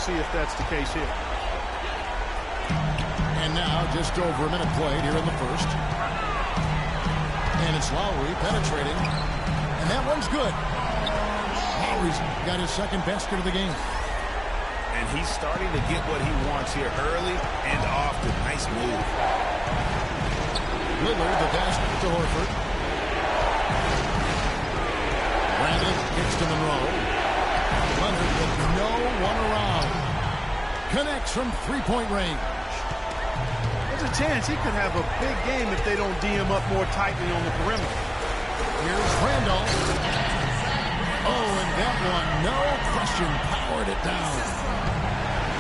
see if that's the case here. And now just over a minute played here in the first. And it's Lowry penetrating. And that one's good. Lowry's got his second basket of the game. And he's starting to get what he wants here early and often. Nice move. Lillard, the basket to Horford. Brandon kicks to Monroe. Leonard with no one around. Connects from three-point range. There's a chance he could have a big game if they don't D him up more tightly on the perimeter. Here's Randall. Oh, and that one, no question, powered it down.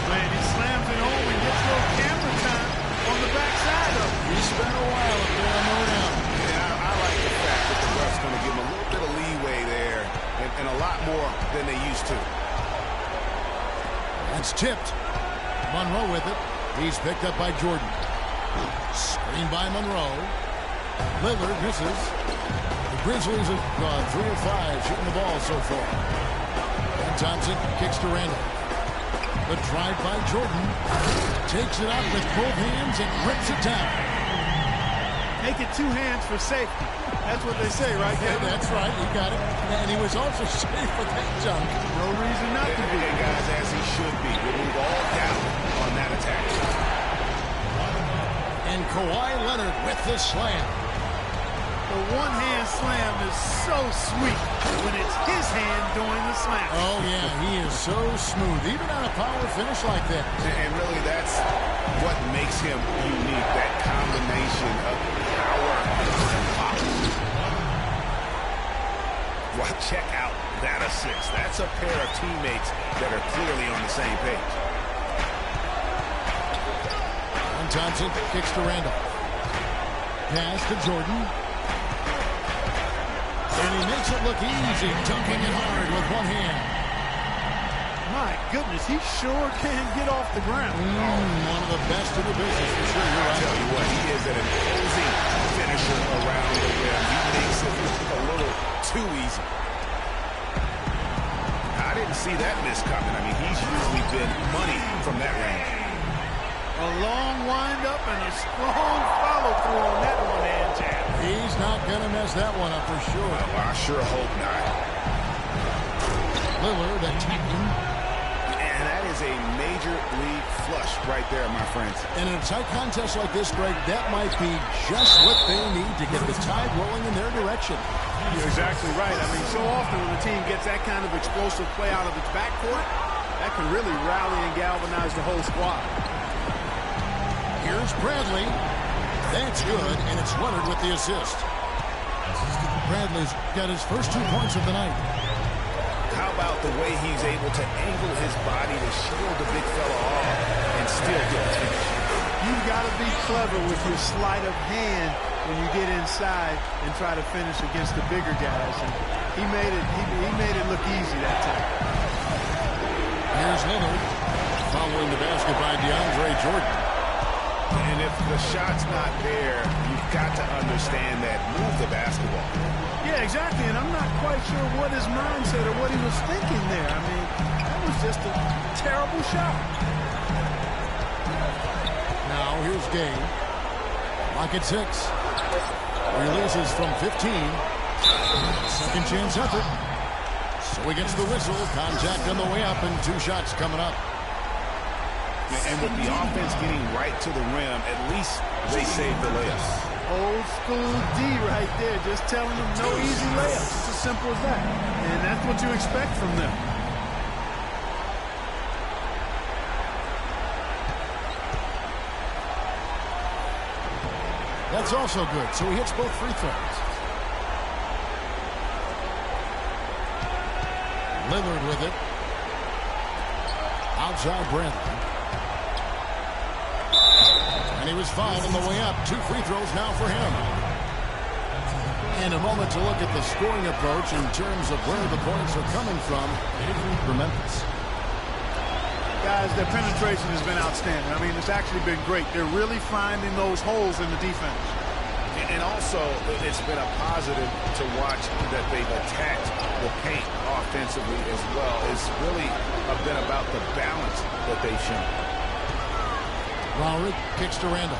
Man, he slams it home and gets a little camera time on the backside of it. He spent a while up there on the rim. Yeah, I like the fact that the ref's going to give him a little bit of leeway there and a lot more than they used to. That's tipped. Monroe with it. He's picked up by Jordan. Screen by Monroe. Lillard misses. The Grizzlies are 3 of 5 shooting the ball so far. And Thompson kicks to Randall. The drive by Jordan. Takes it up with both hands and rips it down. Make it 2 hands for safety. That's what they say, right? Yeah, that's right. He got it. And he was also safe with that dunk. No reason not to be. Guys, as he should be. Remove all doubt on that attack. And Kawhi Leonard with the slam. The one-hand slam is so sweet when it's his hand doing the slam. Oh, yeah, he is so smooth, even on a power finish like that. And really, that's what makes him unique, that combination of power and pop. Well, check out that assist. That's a pair of teammates that are clearly on the same page. And Thompson kicks to Randall. Pass to Jordan. And he makes it look easy, dunking it hard with one hand. My goodness, he sure can get off the ground. One of the best in the business, for sure. You're right. I tell you what, he is an imposing finisher around the rim. He makes it look a little too easy. I didn't see that miss coming. I mean, he's usually been money from that range. A long wind-up and a strong follow-through on that one-hand jab. He's not going to mess that one up for sure. Well, I sure hope not. Lillard attacking. And that is a major league flush right there, my friends. And in a tight contest like this, Greg, that might be just what they need to get the tide rolling in their direction. You're exactly right. I mean, so often when the team gets that kind of explosive play out of its backcourt, that can really rally and galvanize the whole squad. Here's Bradley. That's good, and it's Leonard with the assist. Bradley's got his first 2 points of the night. How about the way he's able to angle his body to shield the big fella off and still get the finish? You've got to be clever with your sleight of hand when you get inside and try to finish against the bigger guys. And he made it look easy that time. Here's Leonard following the basket by DeAndre Jordan. And if the shot's not there, you've got to understand that. Move the basketball. Yeah, exactly. And I'm not quite sure what his mindset or what he was thinking there. I mean, that was just a terrible shot. Now here's Gay. Lock at 6. Releases from 15. Second chance effort. So he gets the whistle. Contact on the way up and 2 shots coming up. And with the offense getting right to the rim, at least they saved the layups. Old school D right there, just telling them no easy layups. It's as simple as that. And that's what you expect from them. That's also good. So he hits both free throws. Lillard with it. Outside Bradley. And he was fouled on the way up. 2 free throws now for him. And a moment to look at the scoring approach in terms of where the points are coming from for Memphis. Guys, their penetration has been outstanding. I mean, it's actually been great. They're really finding those holes in the defense. And also, it's been a positive to watch that they've attacked the paint offensively as well. It's really been about the balance what they've shown. Lowry kicks to Randall.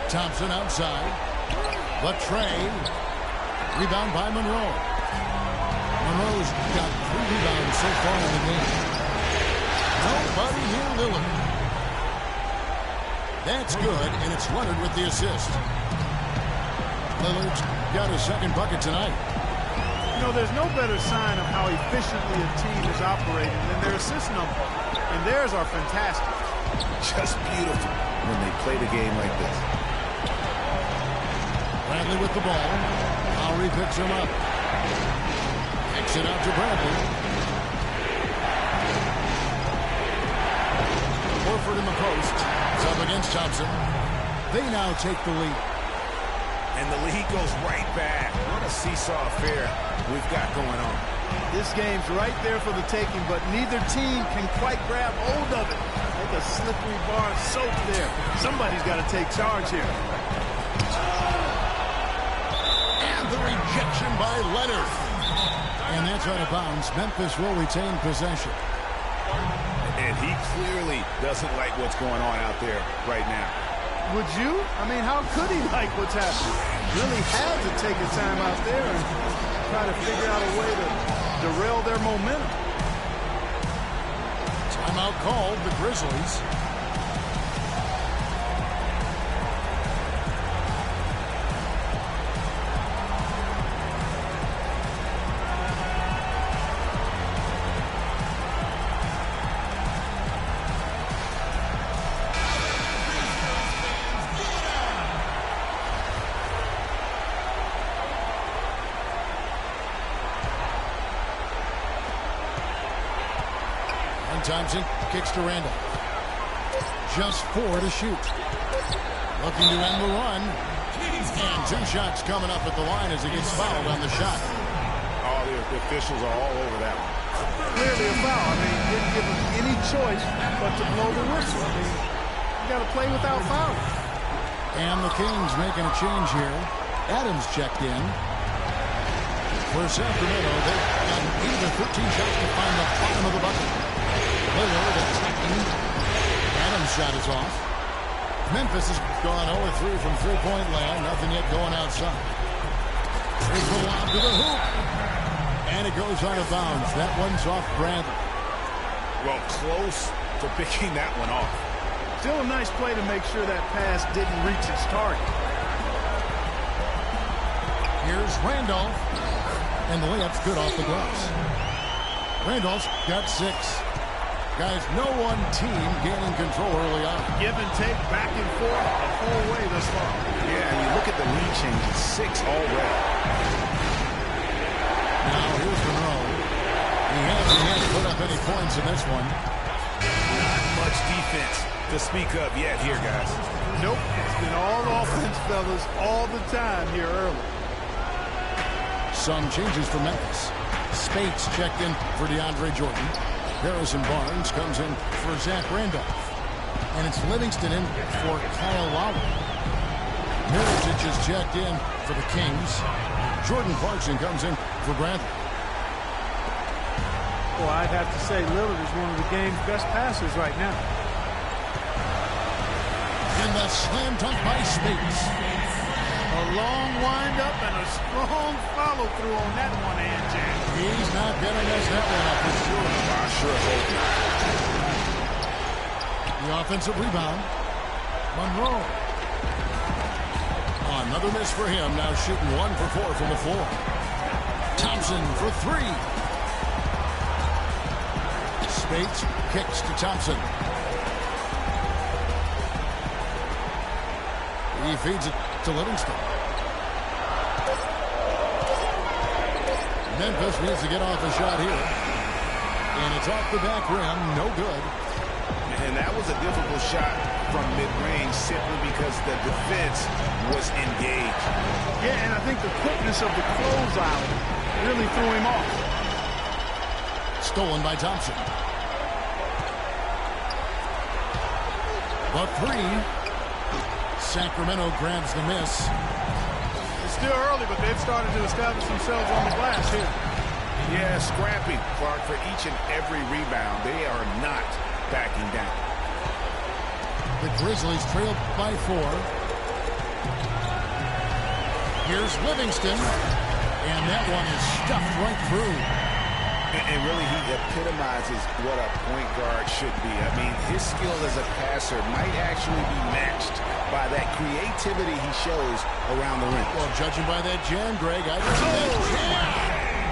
Thompson outside. Latrey. Rebound by Monroe. Monroe's got 3 rebounds so far in the game. Nobody near Lillard. That's good, and it's Leonard with the assist. Lillard's got his second bucket tonight. You know, there's no better sign of how efficiently a team is operating than their assist number. And theirs are fantastic. Just beautiful when they play the game like this. Bradley with the ball. Lowry picks him up. Kicks it out to Bradley. Horford in the post. It's up against Thompson. They now take the lead. And the lead goes right back. What a seesaw affair we've got going on. This game's right there for the taking, but neither team can quite grab hold of it. Like a slippery bar of soap there. Somebody's got to take charge here. And the rejection by Leonard. And that's out of bounds. Memphis will retain possession. And he clearly doesn't like what's going on out there right now. Would you? I mean, how could he like what's happening? Really had to take his time out there and try to figure out a way to derail their momentum. Timeout called, the Grizzlies. Thompson kicks to Randall. Just 4 to shoot. Looking to end the run. And 2 shots coming up at the line as he gets fouled on the shot. Oh, the officials are all over that one. Clearly a foul. I mean, didn't give him any choice but to blow the whistle. I mean, you got to play without fouling. And the Kings making a change here. Adams checked in. For Sacramento, they've got 8 of 13 shots to find the bottom of the bucket. Lillard attacking. Adams' shot is off. Memphis has gone 0-3 from three-point land. Nothing yet going outside. Here's the lob to the hoop. And it goes out of bounds. That one's off Bradley. Well, close to picking that one off. Still a nice play to make sure that pass didn't reach its target. Here's Randolph. And the layup's good off the glass. Randolph's got 6. Guys, no one team gaining control early on. Give and take, back and forth, the whole way thus far. Yeah, and you look at the lead change, it's 6 already. Now here's Monroe. He hasn't put up any points in this one. Not much defense to speak of yet here, guys. Nope, it's been all offense, fellas, all the time here early. Some changes for Memphis. Spates checked in for DeAndre Jordan. Harrison Barnes comes in for Zach Randolph. And it's Livingston in for Kyle Lowry. Mirotic is checked in for the Kings. Jordan Clarkson comes in for Bradley. Well, I'd have to say Lillard is one of the game's best passers right now. And the slam dunk by Spates. A long windup and a strong follow-through on that one-hand jam. He's not going to mess that one up for sure. I sure hope not. The offensive rebound. Monroe. Oh, another miss for him. Now shooting 1 for 4 from the floor. Thompson for 3. Spates kicks to Thompson. He feeds it to Livingston. Memphis needs to get off a shot here. And it's off the back rim. No good. And that was a difficult shot from mid-range simply because the defense was engaged. Yeah, and I think the quickness of the closeout really threw him off. Stolen by Thompson. The 3. Sacramento grabs the miss. It's still early, but they've started to establish themselves on the glass here. Yeah, scrappy, Clark, for each and every rebound. They are not backing down. The Grizzlies trail by 4. Here's Livingston, and that one is stuffed right through. And really, he epitomizes what a point guard should be. I mean, his skill as a passer might actually be matched by that creativity he shows around the rim. Well, judging by that jam, Greg, I can see that jam.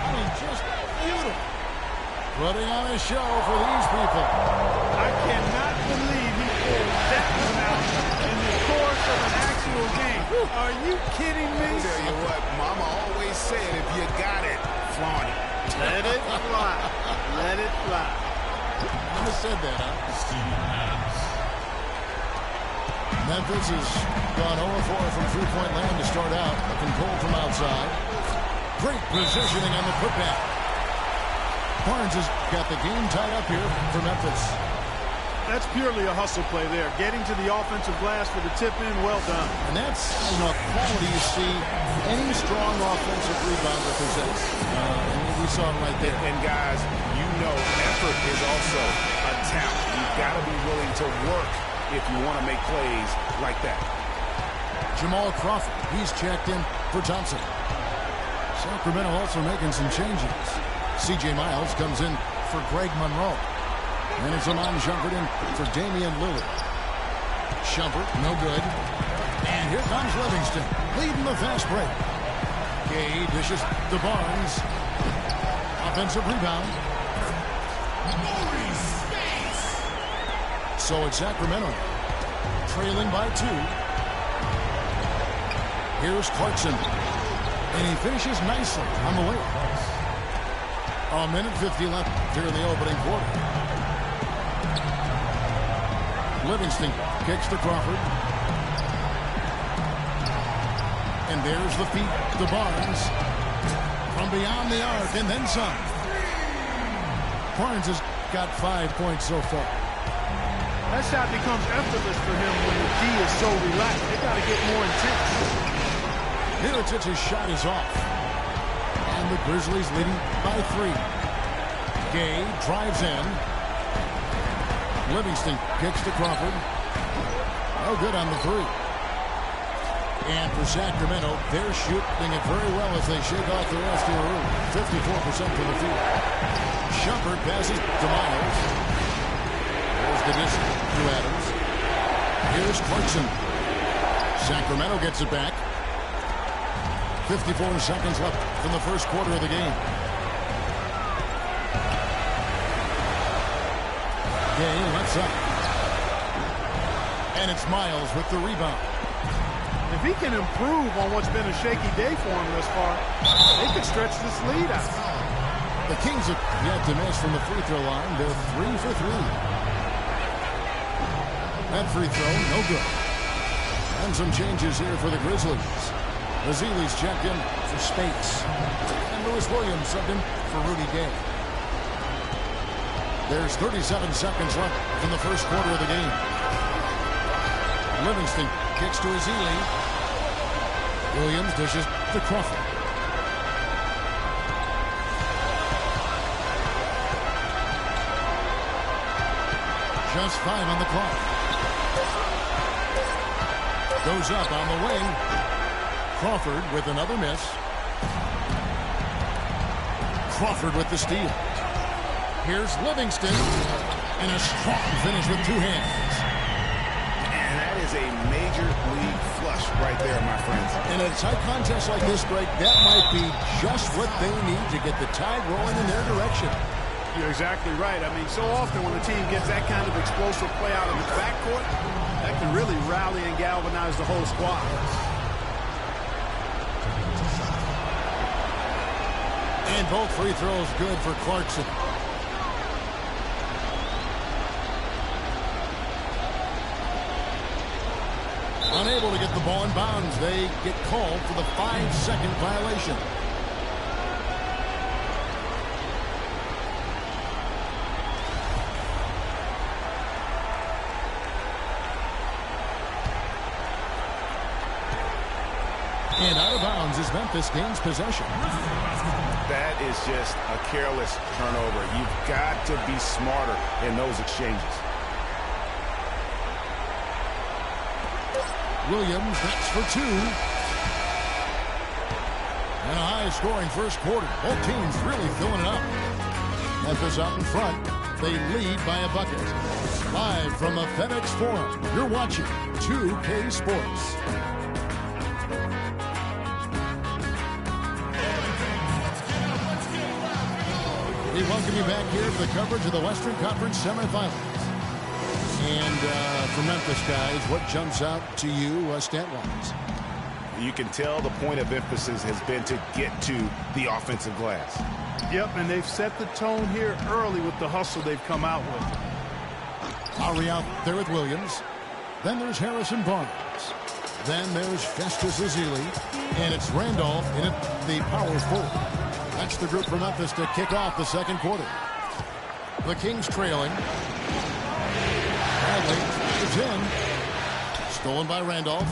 I mean, just beautiful. Putting on a show for these people. I cannot believe he pulled that one out in the course of an actual game. Are you kidding me? I'll tell you what, Mama always said, if you got it, flaunt it. Let it fly. Let it fly. Mama said that, huh? Memphis has gone 0-4 from three-point land to start out. A control from outside. Great positioning on the putback. Barnes has got the game tied up here for Memphis. That's purely a hustle play there. Getting to the offensive glass for the tip-in, well done. And that's, a quality you see any strong offensive rebounder possess. We saw him right there. And guys, you know effort is also a talent. You've got to be willing to work if you want to make plays like that. Jamal Crawford, he's checked in for Thompson. Sacramento also making some changes. C.J. Miles comes in for Greg Monroe. And it's Iman Shumpert in for Damian Lillard. Shumpert, no good. And here comes Livingston, leading the fast break. Gay dishes to Barnes. Offensive rebound. So it's Sacramento, trailing by 2. Here's Clarkson. And he finishes nicely on the layup. A minute 50 left here in the opening quarter. Livingston kicks to Crawford. And there's the feet to Barnes. From beyond the arc and then some. Barnes has got 5 points so far. That shot becomes effortless for him when the D is so relaxed. They got to get more intense. Mirotic's shot is off. And the Grizzlies leading by 3. Gay drives in. Livingston kicks to Crawford. No good on the 3. And for Sacramento, they're shooting it very well as they shake off the rest of the room. 54% from the field. Shumpert passes to Miles. There's the dish to Adams. Here's Clarkson. Sacramento gets it back. 54 seconds left from the first quarter of the game. Gay lets up. And it's Miles with the rebound. If he can improve on what's been a shaky day for him thus far, they could stretch this lead out. The Kings have yet to miss from the free throw line. They're 3 for 3. That free throw, no good. And some changes here for the Grizzlies. Ezeli's checked in for Spates. And Lewis Williams subbed in for Rudy Gay. There's 37 seconds left from the first quarter of the game. Livingston kicks to Ezeli. Williams dishes to Crawford. Just 5 on the clock. Goes up on the wing. Crawford with another miss. Crawford with the steal. Here's Livingston. And a strong finish with 2 hands. And that is a major league flush right there, my friends. In a tight contest like this, Greg, that might be just what they need to get the tide rolling in their direction. You're exactly right. I mean, so often when the team gets that kind of explosive play out in the backcourt, that can really rally and galvanize the whole squad. And both free throws good for Clarkson. Unable to get the ball in bounds. They get called for the 5-second violation. And out of bounds as Memphis gains possession. That is just a careless turnover. You've got to be smarter in those exchanges. Williams hits for two. And a high-scoring first quarter. Both teams really filling it up. Memphis out in front. They lead by a bucket. Live from the FedEx Forum, you're watching 2K Sports. We welcome you back here for the coverage of the Western Conference semifinals. And for Memphis, guys, what jumps out to you stat-wise? You can tell the point of emphasis has been to get to the offensive glass. Yep, and they've set the tone here early with the hustle they've come out with. Lowry out there with Williams. Then there's Harrison Barnes. Then there's Festus Ezeli. And it's Randolph in it, the power forward. That's the group from Memphis to kick off the second quarter. The Kings trailing. Bradley is in. Stolen by Randolph.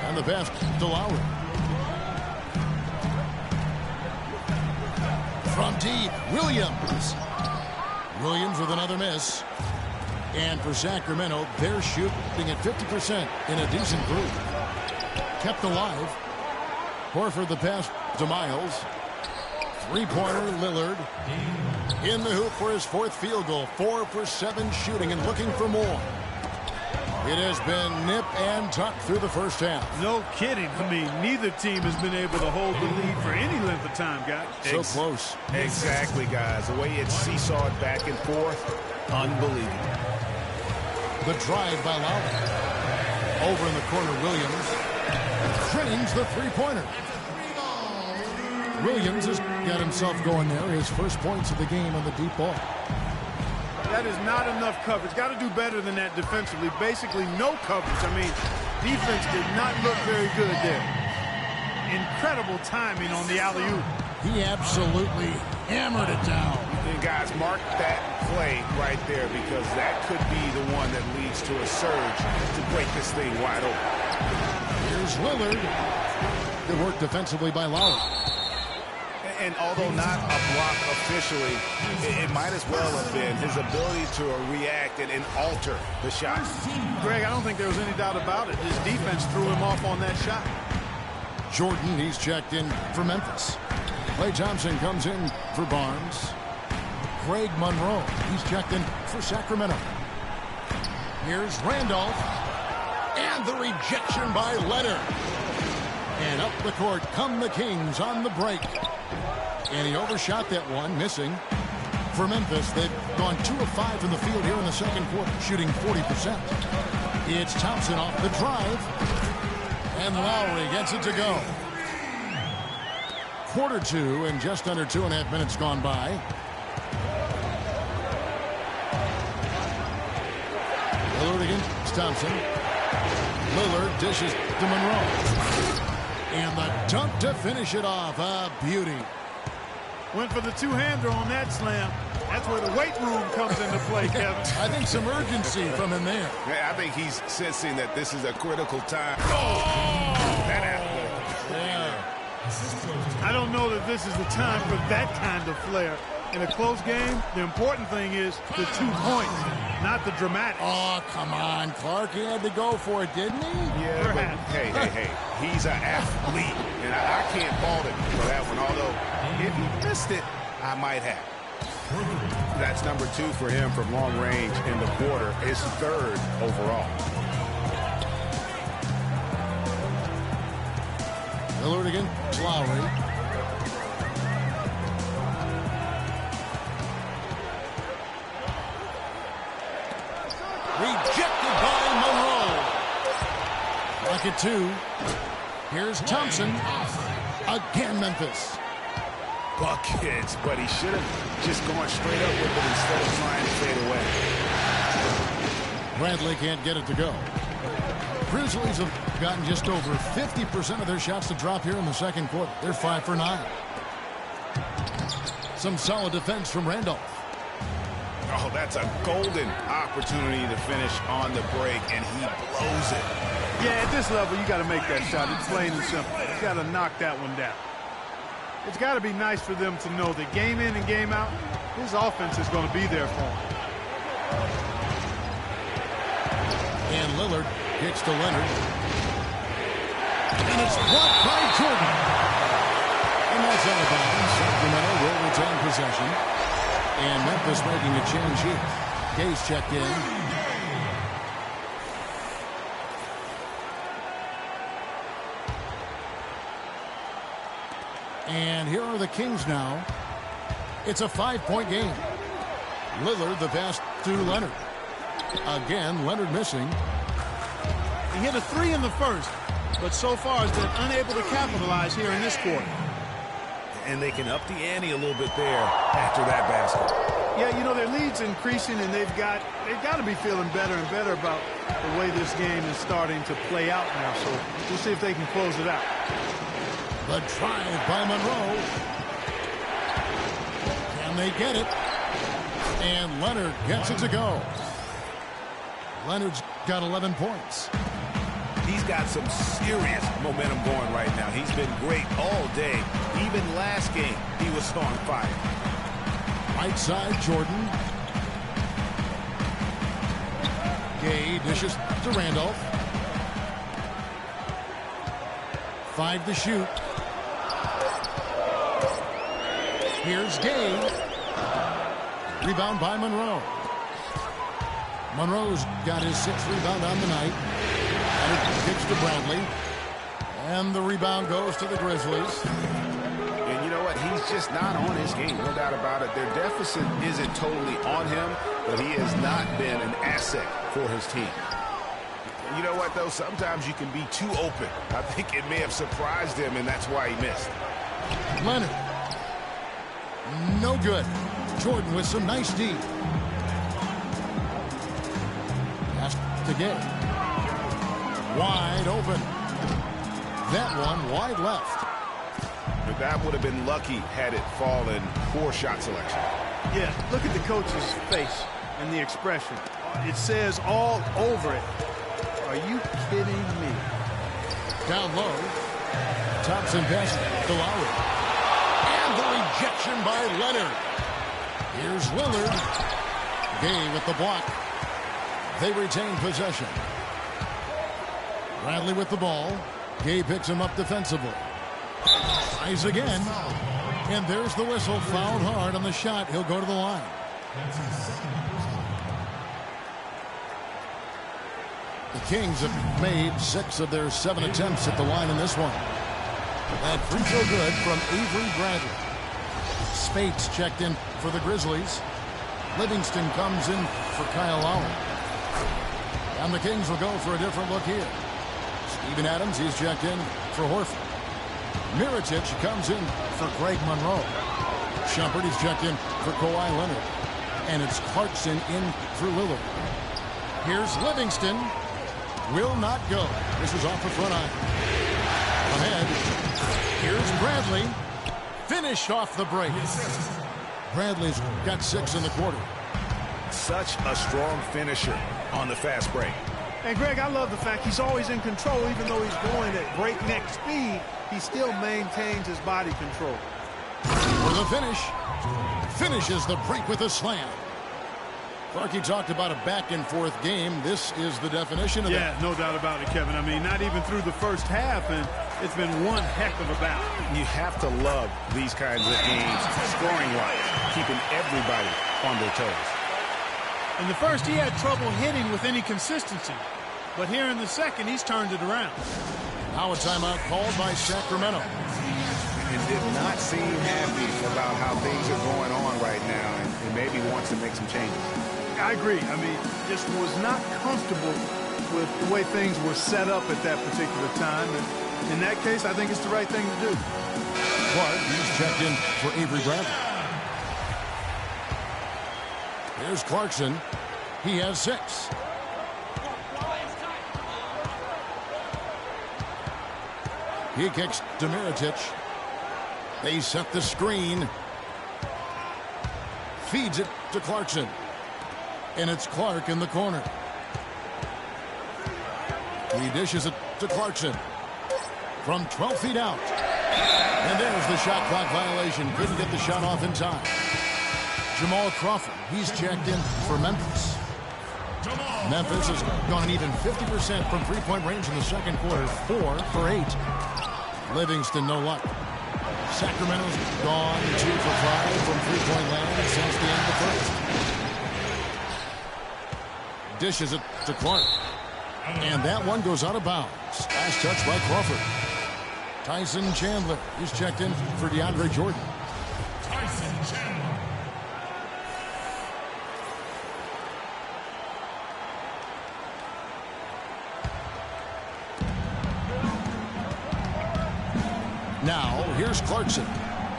And the pass to Lowry. From deep, Williams. Williams with another miss. And for Sacramento, they're shooting at 50% in a decent group. Kept alive. Horford the pass to Miles. Three-pointer, Lillard. In the hoop for his fourth field goal. 4 for 7 shooting and looking for more. It has been nip and tuck through the first half. No kidding. I mean, neither team has been able to hold the lead for any length of time, guys. So close. Exactly, guys. The way it's seesawed back and forth, unbelievable. The drive by Lowry. Over in the corner, Williams. Trains the three-pointer. Williams has got himself going there. His first points of the game on the deep ball. That is not enough coverage. Got to do better than that defensively. Basically no coverage. I mean, defense did not look very good there. Incredible timing on the alley-oop. He absolutely hammered it down. And guys, mark that play right there because that could be the one that leads to a surge to break this thing wide open. Here's Lillard. Good work defensively by Lowry. And although not a block officially, it might as well have been his ability to react and alter the shot. Greg, I don't think there was any doubt about it. His defense threw him off on that shot. Jordan, he's checked in for Memphis. Klay Thompson comes in for Barnes. Craig Monroe, he's checked in for Sacramento. Here's Randolph. And the rejection by Leonard. And up the court come the Kings on the break. And he overshot that one, missing. For Memphis, they've gone 2 of 5 from the field here in the second quarter, shooting 40%. It's Thompson off the drive. And Lowry gets it to go. Quarter 2 and just under 2.5 minutes gone by. Lillard against Thompson. Lillard dishes to Monroe. And the dunk to finish it off. A beauty. Went for the two-hander on that slam. That's where the weight room comes into play, Kevin. I think some urgency from him there. Yeah, I think he's sensing that this is a critical time. Oh! That athletic. Yeah. I don't know that this is the time for that kind of flair. In a close game, the important thing is the 2 points, not the dramatics. Oh, come on, Clark. He had to go for it, didn't he? Yeah, but hey. He's an athlete, and I can't fault him for that one. Although, if he missed it, I might have. That's number 2 for him from long range in the quarter. His 3rd overall. Lillard against Lowry. Rejected by Monroe. Bucket 2. Here's Thompson. Again, Memphis. Buckets, but he should have just gone straight up with it instead of trying to fade away. Bradley can't get it to go. Grizzlies have gotten just over 50% of their shots to drop here in the second quarter. They're 5 for 9. Some solid defense from Randolph. Oh, that's a golden opportunity to finish on the break, and he blows it. Yeah, at this level, you got to make that shot. It's plain and simple. He's got to knock that one down. It's got to be nice for them to know that game in and game out, his offense is going to be there for him. And Lillard kicks to Leonard. And it's blocked by Jordan. And that's out of bounds. Sacramento will retain possession. And Memphis making a change here. Gay's checked in. And here are the Kings now. It's a 5-point game. Lillard the pass to Leonard. Again, Leonard missing. He hit a 3 in the first, but so far has been unable to capitalize here in this quarter. And they can up the ante a little bit there after that basket. Yeah, you know, their lead's increasing, and they've got to be feeling better and better about the way this game is starting to play out now. So we'll see if they can close it out. The drive by Monroe. Can they get it? And Leonard gets it to go. Leonard's got 11 points. He's got some serious momentum going right now. He's been great all day. Even last game, he was on fire. Right side, Jordan. Gay dishes to Randolph. 5 to shoot. Here's Gay. Rebound by Monroe. Monroe's got his 6th rebound on the night. And it kicks to Bradley. And the rebound goes to the Grizzlies. And you know what? He's just not on his game. No doubt about it. Their deficit isn't totally on him, but he has not been an asset for his team. You know what, though? Sometimes you can be too open. I think it may have surprised him, and that's why he missed. Leonard. No good. Jordan with some nice D. Pass to Gay. Wide open. That one wide left. But that would have been lucky had it fallen. Poor shot selection. Yeah, look at the coach's face and the expression. It says all over it. Are you kidding me? Down low. Thompson passes to Lowry. And the rejection by Leonard. Here's Lillard. Gay with the block. They retain possession. Bradley with the ball. Gay picks him up defensively. Tries again. And there's the whistle. Fouled hard on the shot. He'll go to the line. The Kings have made 6 of their 7 attempts at the line in this one. That free throw good from Avery Bradley. Spates checked in for the Grizzlies. Livingston comes in for Kyle Lowry. And the Kings will go for a different look here. Steven Adams, he's checked in for Horford. Mirotic comes in for Craig Monroe. Shumpert, he's checked in for Kawhi Leonard. And it's Clarkson in for Lillard. Here's Livingston. Will not go. This is off the front eye. Ahead. Here's Bradley. Finished off the break. Bradley's got 6 in the quarter. Such a strong finisher on the fast break. And Greg, I love the fact he's always in control. Even though he's going at breakneck speed, he still maintains his body control. For the finish. Finishes the break with a slam. Clarkie talked about a back-and-forth game. This is the definition of that. Yeah, no doubt about it, Kevin. I mean, not even through the first half, and it's been one heck of a battle. You have to love these kinds of games, scoring-wise, keeping everybody on their toes. In the first, he had trouble hitting with any consistency. But here in the second, he's turned it around. Now a timeout called by Sacramento. And did not seem happy about how things are going on right now, and maybe wants to make some changes. I agree. I mean, just was not comfortable with the way things were set up at that particular time. And in that case, I think it's the right thing to do. Clark, he's checked in for Avery Bradley. Here's Clarkson. He has 6. He kicks to Mirotic. They set the screen. Feeds it to Clarkson. And it's Clark in the corner. He dishes it to Clarkson. from 12 feet out. And there's the shot clock violation. Couldn't get the shot off in time. Jamal Crawford, he's checked in for Memphis. Memphis has gone an even 50% from three-point range in the second quarter, 4 for 8. Livingston, no luck. Sacramento's gone 2 for 5 from three-point land since the end of the first. Dishes it to Clark. And that one goes out of bounds. Last touch by Crawford. Tyson Chandler, he's checked in for DeAndre Jordan. Tyson Chandler. Now, here's Clarkson.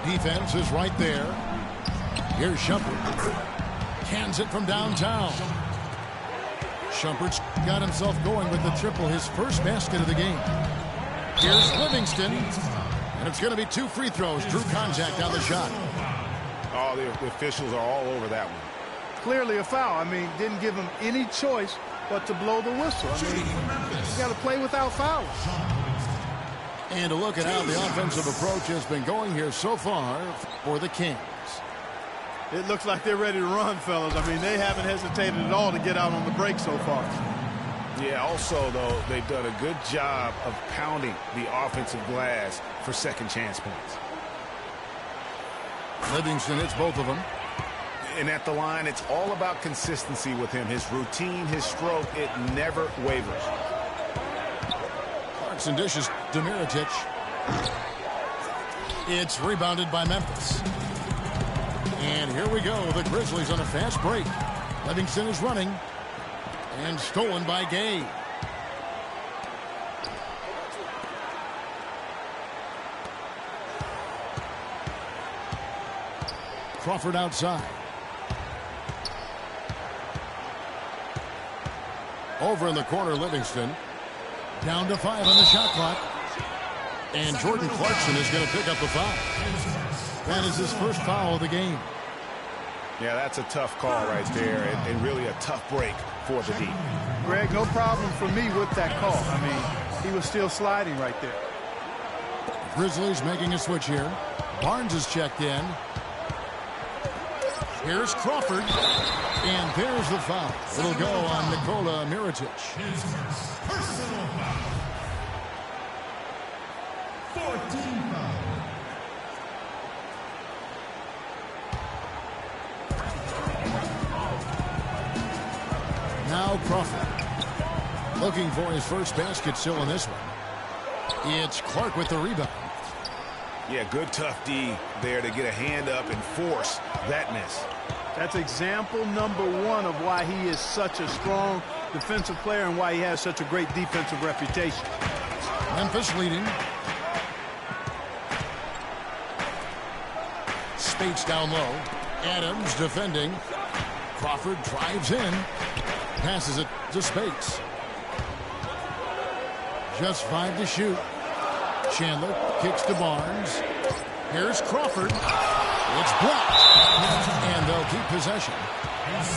Defense is right there. Here's Shumpert. Cans it from downtown. Shumpert's got himself going with the triple, his first basket of the game. Here's Livingston. And it's going to be 2 free throws. Drew contact on the shot. Oh, the officials are all over that one. Clearly a foul. I mean, didn't give him any choice but to blow the whistle. I mean, you got to play without fouls. And a look at how the offensive approach has been going here so far for the Kings. It looks like they're ready to run, fellas. I mean, they haven't hesitated at all to get out on the break so far. Yeah, also, though, they've done a good job of pounding the offensive glass for second chance points. Livingston hits both of them. And at the line, it's all about consistency with him. His routine, his stroke, it never wavers. Clarkson dishes to Mirotic. It's rebounded by Memphis. And here we go. The Grizzlies on a fast break. Livingston is running. And stolen by Gay. Crawford outside. Over in the corner, Livingston. Down to 5 on the shot clock. And Jordan Clarkson is going to pick up the foul. That is his first foul of the game. Yeah, that's a tough call right there, and really a tough break for the D. Greg, no problem for me with that call. I mean, he was still sliding right there. Grizzlies making a switch here. Barnes is checked in. Here's Crawford. And there's the foul. It'll go on Nikola Mirotic. His first personal foul. 14 foul. Now Crawford. Looking for his first basket still in this one. It's Clark with the rebound. Yeah, good tough D there to get a hand up and force that miss. That's example number 1 of why he is such a strong defensive player and why he has such a great defensive reputation. Memphis leading. Spates down low. Adams defending. Crawford drives in. Passes it to Spates. Just 5 to shoot. Chandler kicks to Barnes. Here's Crawford. It's blocked. And they'll keep possession.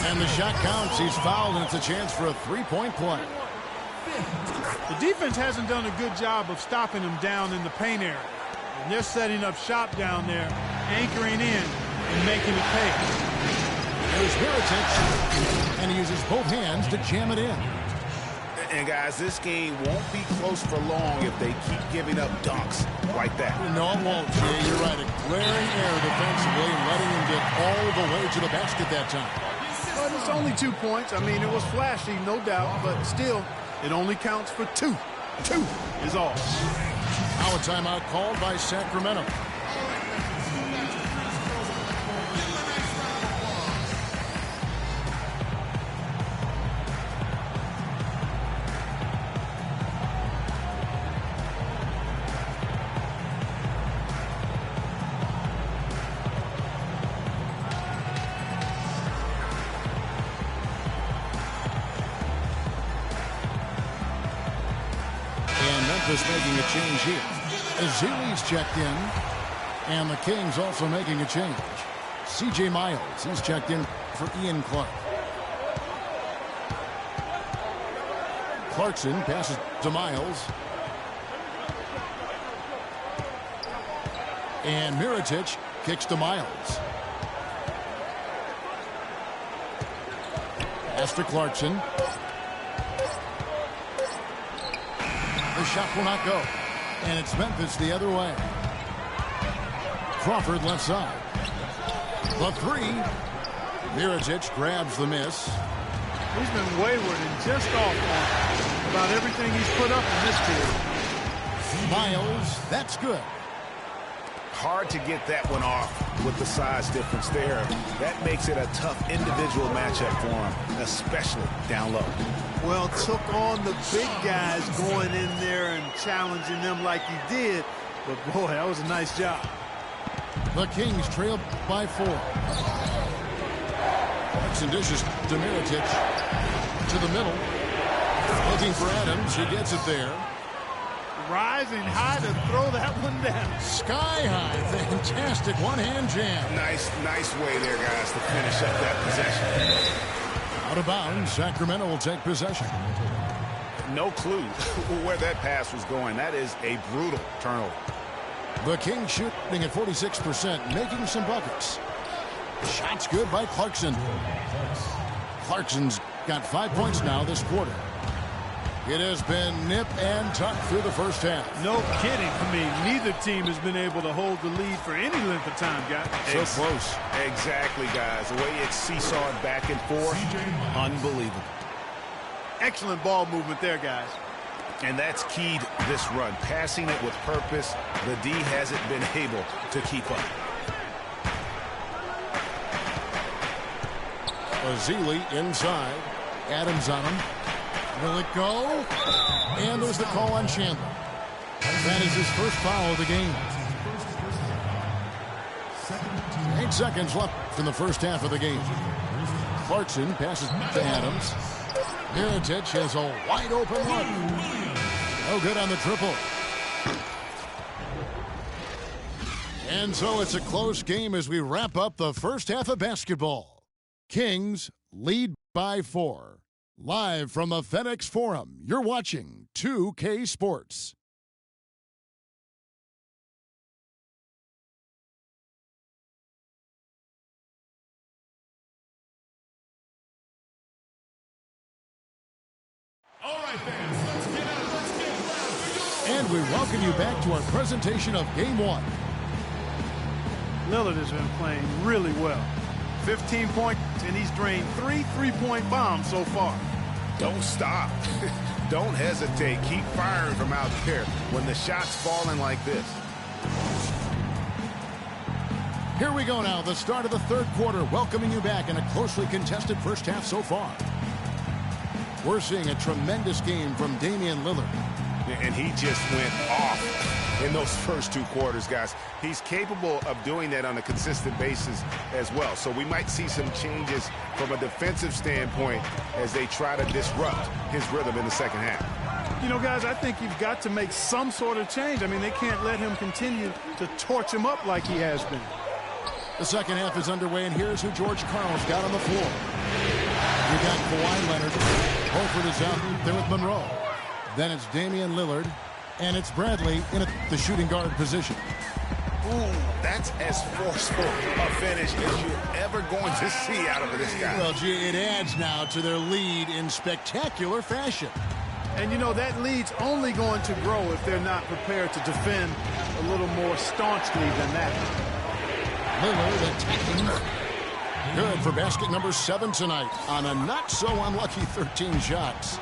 And the shot counts. He's fouled, and it's a chance for a 3-point play. The defense hasn't done a good job of stopping him down in the paint area. And they're setting up shop down there, anchoring in and making it pay. There's Mirotic, and he uses both hands to jam it in. And, guys, this game won't be close for long if they keep giving up dunks like that. No, it won't, Jay. You're right. A glaring error defensively, letting him get all the way to the basket that time. But it's only 2 points. I mean, it was flashy, no doubt, but still, it only counts for 2. 2 is all. Now a timeout called by Sacramento. Making a change here. Azili's checked in, and the Kings also making a change. C.J. Miles, he's checked in for Ian Clark. Clarkson passes to Miles. And Mirotic kicks to Miles. Pass to Clarkson. The shot will not go. And it's Memphis the other way. Crawford left side. The three. Mirotic grabs the miss. He's been wayward and just off on about everything he's put up in this period. Miles, that's good. Hard to get that one off with the size difference there. That makes it a tough individual matchup for him, especially down low. Well, took on the big guys going in there and challenging them like he did. But, boy, that was a nice job. The Kings trail by 4. Clarkson dishes to Mirotic. To the middle. Looking for Adams. He gets it there. Rising high to throw that one down. Sky high. Fantastic one-hand jam. Nice way there, guys, to finish up that possession. Out of bounds. Sacramento will take possession. No clue where that pass was going. That is a brutal turnover. The Kings shooting at 46%, making some buckets. Shots good by Clarkson. Clarkson's got 5 points now this quarter. It has been nip and tuck through the first half. No kidding. I mean, neither team has been able to hold the lead for any length of time, guys. So close. Exactly, guys. The way it's seesawed back and forth, unbelievable. Excellent ball movement there, guys. And that's keyed this run. Passing it with purpose. The D hasn't been able to keep up. Azili inside. Adams on him. Will it go? And there's the call on Chandler. That is his first foul of the game. 8 seconds left in the first half of the game. Clarkson passes to Adams. Mirotic has a wide open look. No good on the triple. And so it's a close game as we wrap up the first half of basketball. Kings lead by 4. Live from the FedEx Forum, you're watching 2K Sports. All right, fans, let's get loud. And we welcome you back to our presentation of Game 1. Lillard has been playing really well. 15 points, and he's drained 3 3-point bombs so far. Don't stop. Don't hesitate. Keep firing from out there when the shot's falling like this. Here we go now, the start of the third quarter, welcoming you back in a closely contested first half so far. We're seeing a tremendous game from Damian Lillard. And he just went off in those first 2 quarters, guys. He's capable of doing that on a consistent basis as well. So we might see some changes from a defensive standpoint as they try to disrupt his rhythm in the second half. You know, guys, I think you've got to make some sort of change. I mean, they can't let him continue to torch him up like he has been. The second half is underway, and here's who George Karl's got on the floor. You got Kawhi Leonard. Horford is out there with Monroe. Then it's Damian Lillard, and it's Bradley in the shooting guard position. Ooh, that's as forceful a finish as you're ever going to see out of this guy. Well, gee, it adds now to their lead in spectacular fashion. And, you know, that lead's only going to grow if they're not prepared to defend a little more staunchly than that. Lillard attacking. Good for basket number 7 tonight on a not-so-unlucky 13 shots.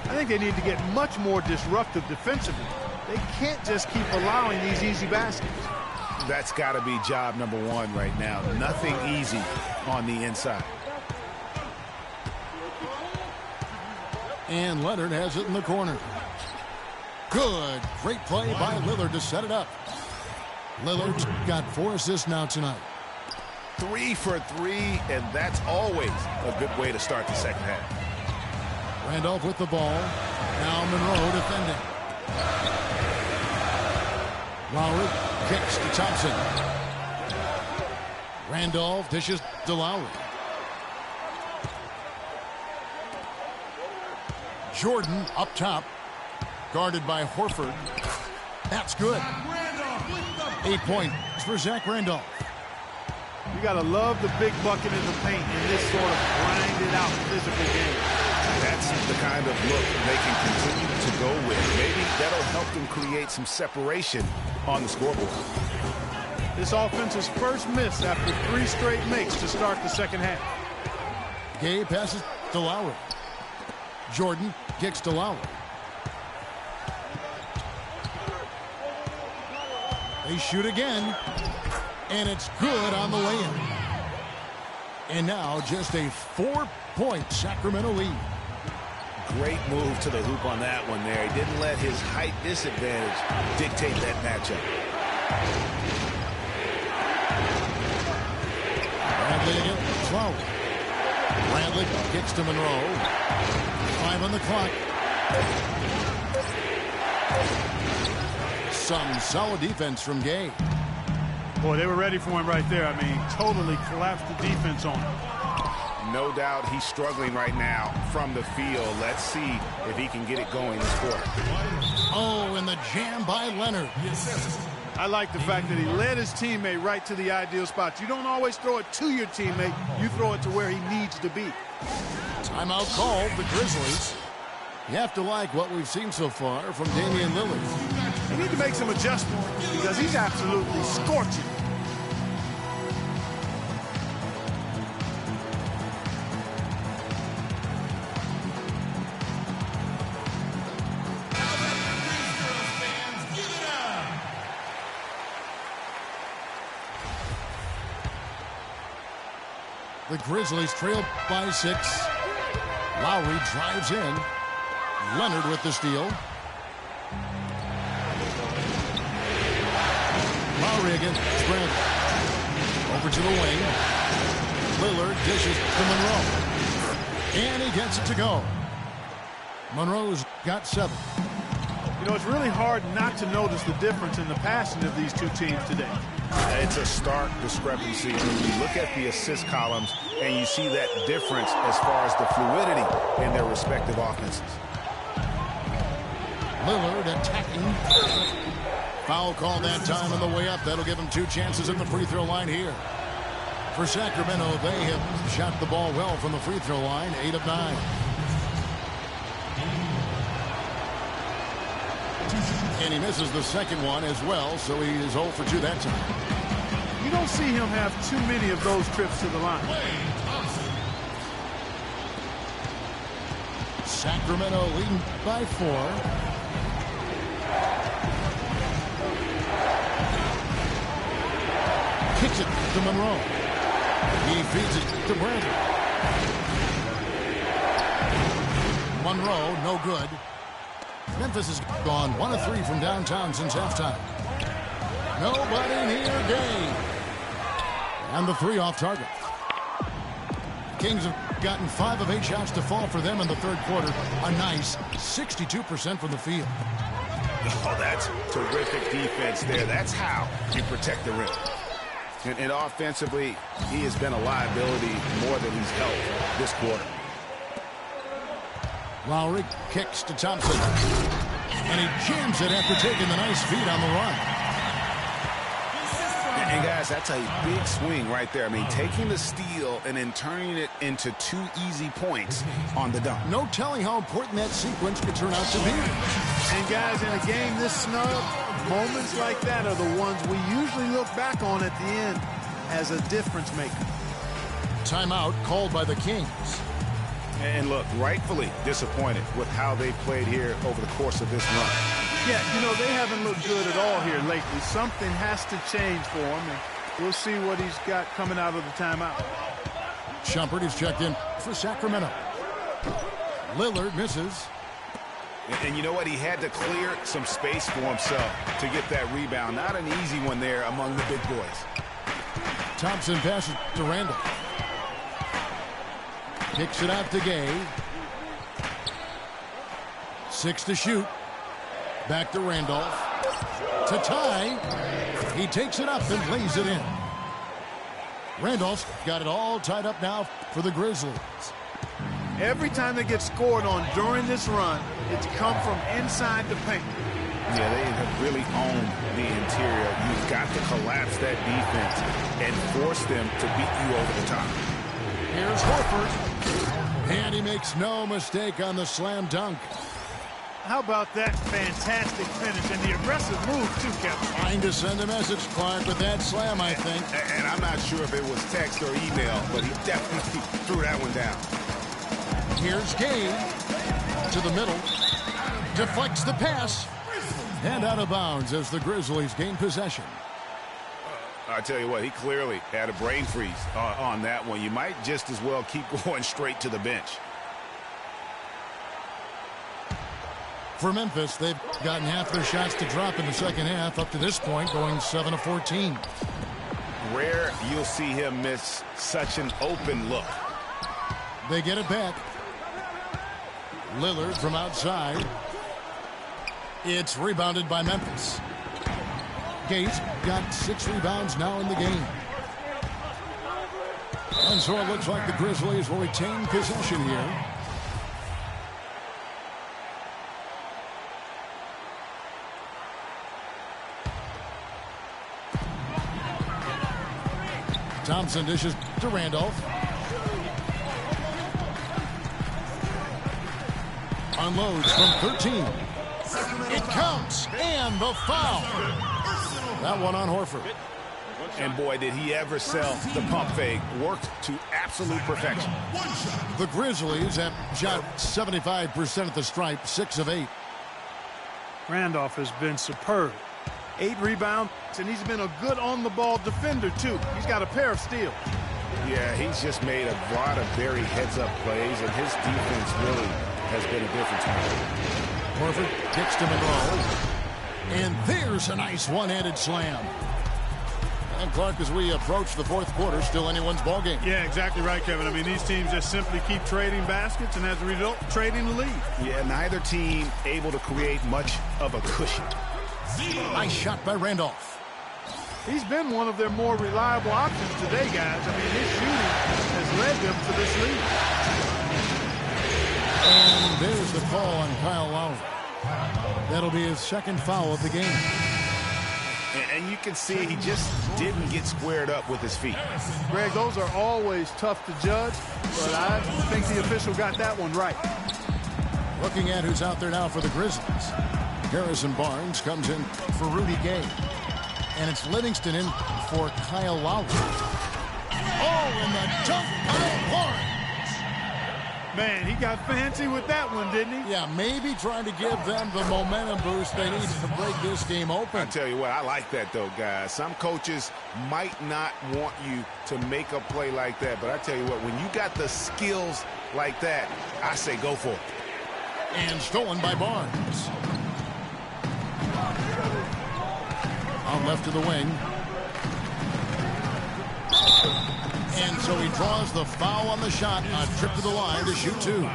I think they need to get much more disruptive defensively. They can't just keep allowing these easy baskets. That's got to be job number 1 right now. Nothing easy on the inside. And Leonard has it in the corner. Good. Great play by Lillard to set it up. Lillard's got 4 assists now tonight. 3 for 3, and that's always a good way to start the second half. Randolph with the ball. Now Monroe defending. Lowry kicks to Thompson. Randolph dishes to Lowry. Jordan up top. Guarded by Horford. That's good. Randolph with the 8 points for Zach Randolph. You got to love the big bucket in the paint in this sort of grinded out physical game. That's the kind of look they can continue to go with. Maybe that'll help them create some separation on the scoreboard. This offense's first miss after 3 straight makes to start the second half. Gay passes to Lowry. Jordan kicks to Lowry. They shoot again, and it's good on the layup. And now just a 4-point Sacramento lead. Great move to the hoop on that one there. He didn't let his height disadvantage dictate that matchup. Bradley against Lowry. Bradley kicks to Monroe. 5 on the clock. Some solid defense from Gay. Boy, they were ready for him right there. I mean, totally collapsed the defense on him. No doubt he's struggling right now from the field. Let's see if he can get it going this quarter. Oh, and the jam by Leonard. I like the fact that he led his teammate right to the ideal spot. You don't always throw it to your teammate. You throw it to where he needs to be. Timeout called, the Grizzlies. You have to like what we've seen so far from Damian Lillard. They need to make some adjustments because he's absolutely scorching. The Grizzlies trail by 6. Lowry drives in. Leonard with the steal. Lowry against Bradley. Over to the wing. Lillard dishes to Monroe. And he gets it to go. Monroe's got 7. You know, it's really hard not to notice the difference in the passing of these two teams today. It's a stark discrepancy when you look at the assist columns and you see that difference as far as the fluidity in their respective offenses. Lillard attacking. Foul call that time on the way up. That'll give him 2 chances at the free throw line here. For Sacramento, they have shot the ball well from the free throw line, 8 of 9. And he misses the second one as well, so he is 0 for 2 that time. You don't see him have too many of those trips to the line. Sacramento leading by 4. Kicks it to Monroe. He feeds it to Bradley. Monroe, no good. Memphis has gone 1 of 3 from downtown since halftime. Nobody near Gay. And the 3 off target. Kings have gotten 5 of 8 shots to fall for them in the third quarter. A nice 62% from the field. Oh, that's terrific defense there. That's how you protect the rim. And offensively, he has been a liability more than he's helped this quarter. Lowry kicks to Thompson. And he jams it after taking the nice feed on the run. And guys, that's a big swing right there. I mean, taking the steal and then turning it into 2 easy points on the dunk. No telling how important that sequence could turn out to be. And guys, in a game this snug, moments like that are the ones we usually look back on at the end as a difference maker. Timeout called by the Kings. And look, rightfully disappointed with how they played here over the course of this run. Yeah, you know, they haven't looked good at all here lately. Something has to change for them, and we'll see what he's got coming out of the timeout. Shumpert is checked in for Sacramento. Lillard misses. And you know what? He had to clear some space for himself to get that rebound. Not an easy one there among the big boys. Thompson passes to Randall. Kicks it out to Gay. 6 to shoot. Back to Randolph. To tie. He takes it up and lays it in. Randolph's got it all tied up now for the Grizzlies. Every time they get scored on during this run, it's come from inside the paint. Yeah, they have really owned the interior. You've got to collapse that defense and force them to beat you over the top. Here's Horford. And he makes no mistake on the slam dunk. How about that fantastic finish and the aggressive move, too, Kevin? Trying to send a message, Clark, with that slam, I think. And I'm not sure if it was text or email, but he definitely threw that one down. Here's Gay to the middle. Deflects the pass. And out of bounds as the Grizzlies gain possession. I tell you what, he clearly had a brain freeze on that one. You might just as well keep going straight to the bench. For Memphis, they've gotten half their shots to drop in the second half up to this point, going 7 of 14. Rare you'll see him miss such an open look. They get it back. Lillard from outside. It's rebounded by Memphis. Gates got 6 rebounds now in the game. And so it looks like the Grizzlies will retain possession here. Thompson dishes to Randolph. Unloads from 13. It counts, and the foul. That one on Horford. And boy, did he ever sell the pump fake. Worked to absolute perfection. The Grizzlies have shot 75% at the stripe, 6 of 8. Randolph has been superb. 8 rebounds, and he's been a good on-the-ball defender, too. He's got a pair of steals. Yeah, he's just made a lot of very heads-up plays, and his defense really has been a difference maker. Horford kicks to Monroe. And there's a nice one-handed slam. And Clark, as we approach the fourth quarter, still anyone's ballgame. Yeah, exactly right, Kevin. I mean, these teams just simply keep trading baskets, and as a result, trading the lead. Yeah, neither team able to create much of a cushion. Nice shot by Randolph. He's been one of their more reliable options today, guys. I mean, his shooting has led them to this lead. And there's the call on Kyle Lowry. That'll be his second foul of the game. And you can see he just didn't get squared up with his feet. Greg, those are always tough to judge, but I think the official got that one right. Looking at who's out there now for the Grizzlies. Harrison Barnes comes in for Rudy Gay. And it's Livingston in for Kyle Lowry. Oh, and the dunk by Barnes. Man, he got fancy with that one, didn't he? Yeah, maybe trying to give them the momentum boost they need to break this game open. I tell you what, I like that, though, guys. Some coaches might not want you to make a play like that, but I tell you what, when you got the skills like that, I say go for it. And stolen by Barnes. On left of the wing. And so he draws the foul on the shot, a trip to the line to shoot 2.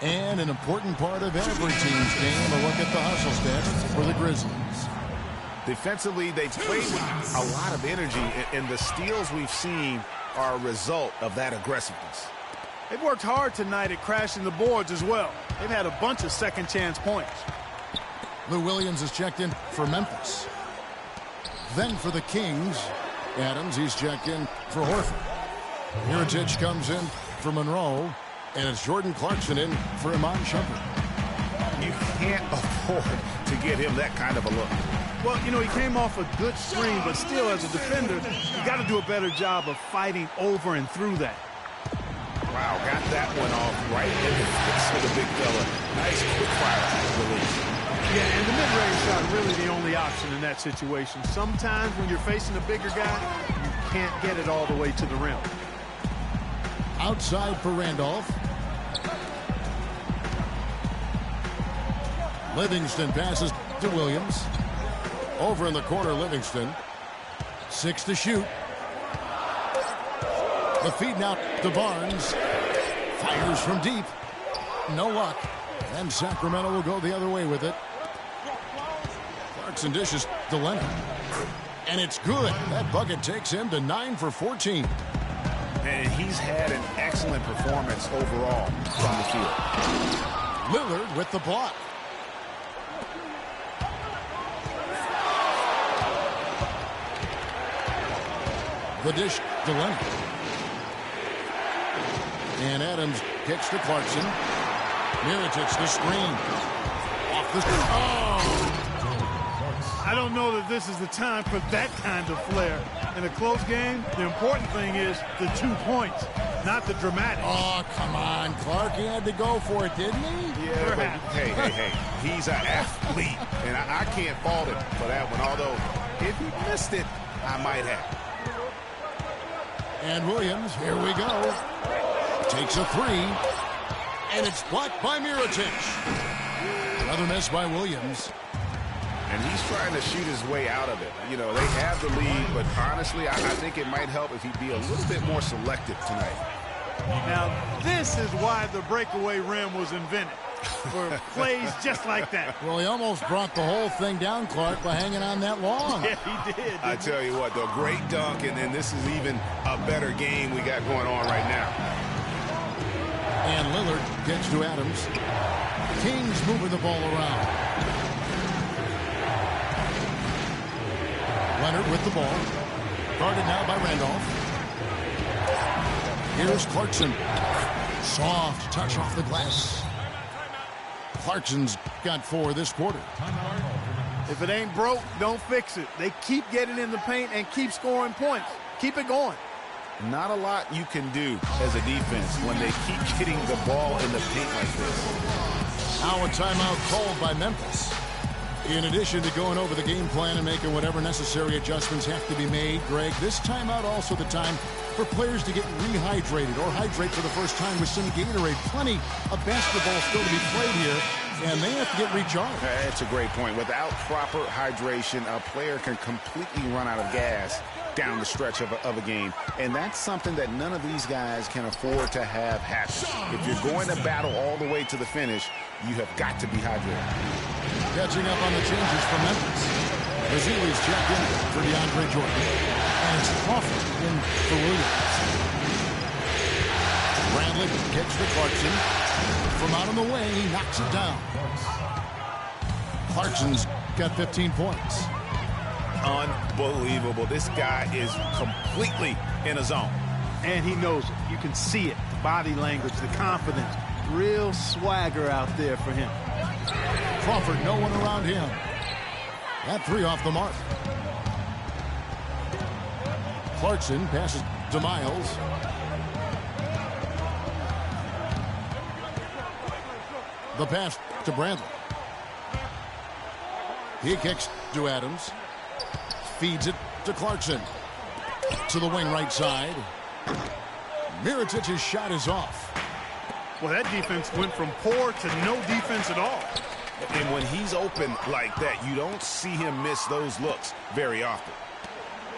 And an important part of every team's game, a look at the hustle stats for the Grizzlies. Defensively, they've played with a lot of energy, and the steals we've seen are a result of that aggressiveness. They've worked hard tonight at crashing the boards as well. They've had a bunch of second-chance points. Lou Williams is checked in for Memphis. Then for the Kings, Adams, he's checked in for Horford. Mirotic comes in for Monroe, and it's Jordan Clarkson in for Iman Shumpert. You can't afford to get him that kind of a look. Well, you know, he came off a good screen, but still, as a defender, you got to do a better job of fighting over and through that. Wow, got that one off right in the face of the big fella. Nice quick fire release. Yeah, and the mid-range shot really the only option in that situation. Sometimes when you're facing a bigger guy, you can't get it all the way to the rim. Outside for Randolph. Livingston passes to Williams. Over in the corner, Livingston. 6 to shoot. The feed now to Barnes. Fires from deep. No luck. And Sacramento will go the other way with it. Clarkson dishes to Leonard. And it's good. That bucket takes him to 9 for 14. And he's had an excellent performance overall from the field. Lillard with the block. The dish to Leonard. And Adams kicks to Clarkson. Mirotic the screen. Off the screen. Oh! I don't know that this is the time for that kind of flair. In a close game, the important thing is the 2 points, not the dramatic. Oh, come on, Clark. He had to go for it, didn't he? Yeah, but hey. He's an athlete, and I can't fault him for that one. Although, if he missed it, I might have. And Williams, here we go. Takes a three, and it's blocked by Mirotic. Another miss by Williams. And he's trying to shoot his way out of it. You know, they have the lead, but honestly, I think it might help if he'd be a little bit more selective tonight. Now, this is why the breakaway rim was invented, for plays just like that. Well, he almost brought the whole thing down, Clark, by hanging on that long. Yeah, he did. I tell you what, though, great dunk, and then this is even a better game we got going on right now. And Lillard gets to Adams. Kings moving the ball around. Leonard with the ball. Guarded now by Randolph. Here's Clarkson. Soft touch off the glass. Clarkson's got 4 this quarter. If it ain't broke, don't fix it. They keep getting in the paint and keep scoring points. Keep it going. Not a lot you can do as a defense when they keep getting the ball in the paint like this. Now a timeout called by Memphis. In addition to going over the game plan and making whatever necessary adjustments have to be made, Greg, this timeout also the time for players to get rehydrated or hydrate for the first time with some Gatorade. Plenty of basketball still to be played here, and they have to get recharged. That's a great point. Without proper hydration, a player can completely run out of gas down the stretch of a game, and that's something that none of these guys can afford to have happen. If you're going to battle all the way to the finish, you have got to be hydrated. Catching up on the changes for Memphis. Bazili's checked in for DeAndre Jordan. And it's Crawford in for Williams. Randlick kicks to Clarkson. From out of the way, he knocks it down. Clarkson's got 15 points. Unbelievable. This guy is completely in a zone. And he knows it. You can see it. Body language, the confidence. Real swagger out there for him. Crawford, no one around him. That 3 off the mark. Clarkson passes to Miles. The pass to Bradley. He kicks to Adams. Feeds it to Clarkson. To the wing right side. Mirotic's shot is off. Well, that defense went from poor to no defense at all. And when he's open like that, you don't see him miss those looks very often.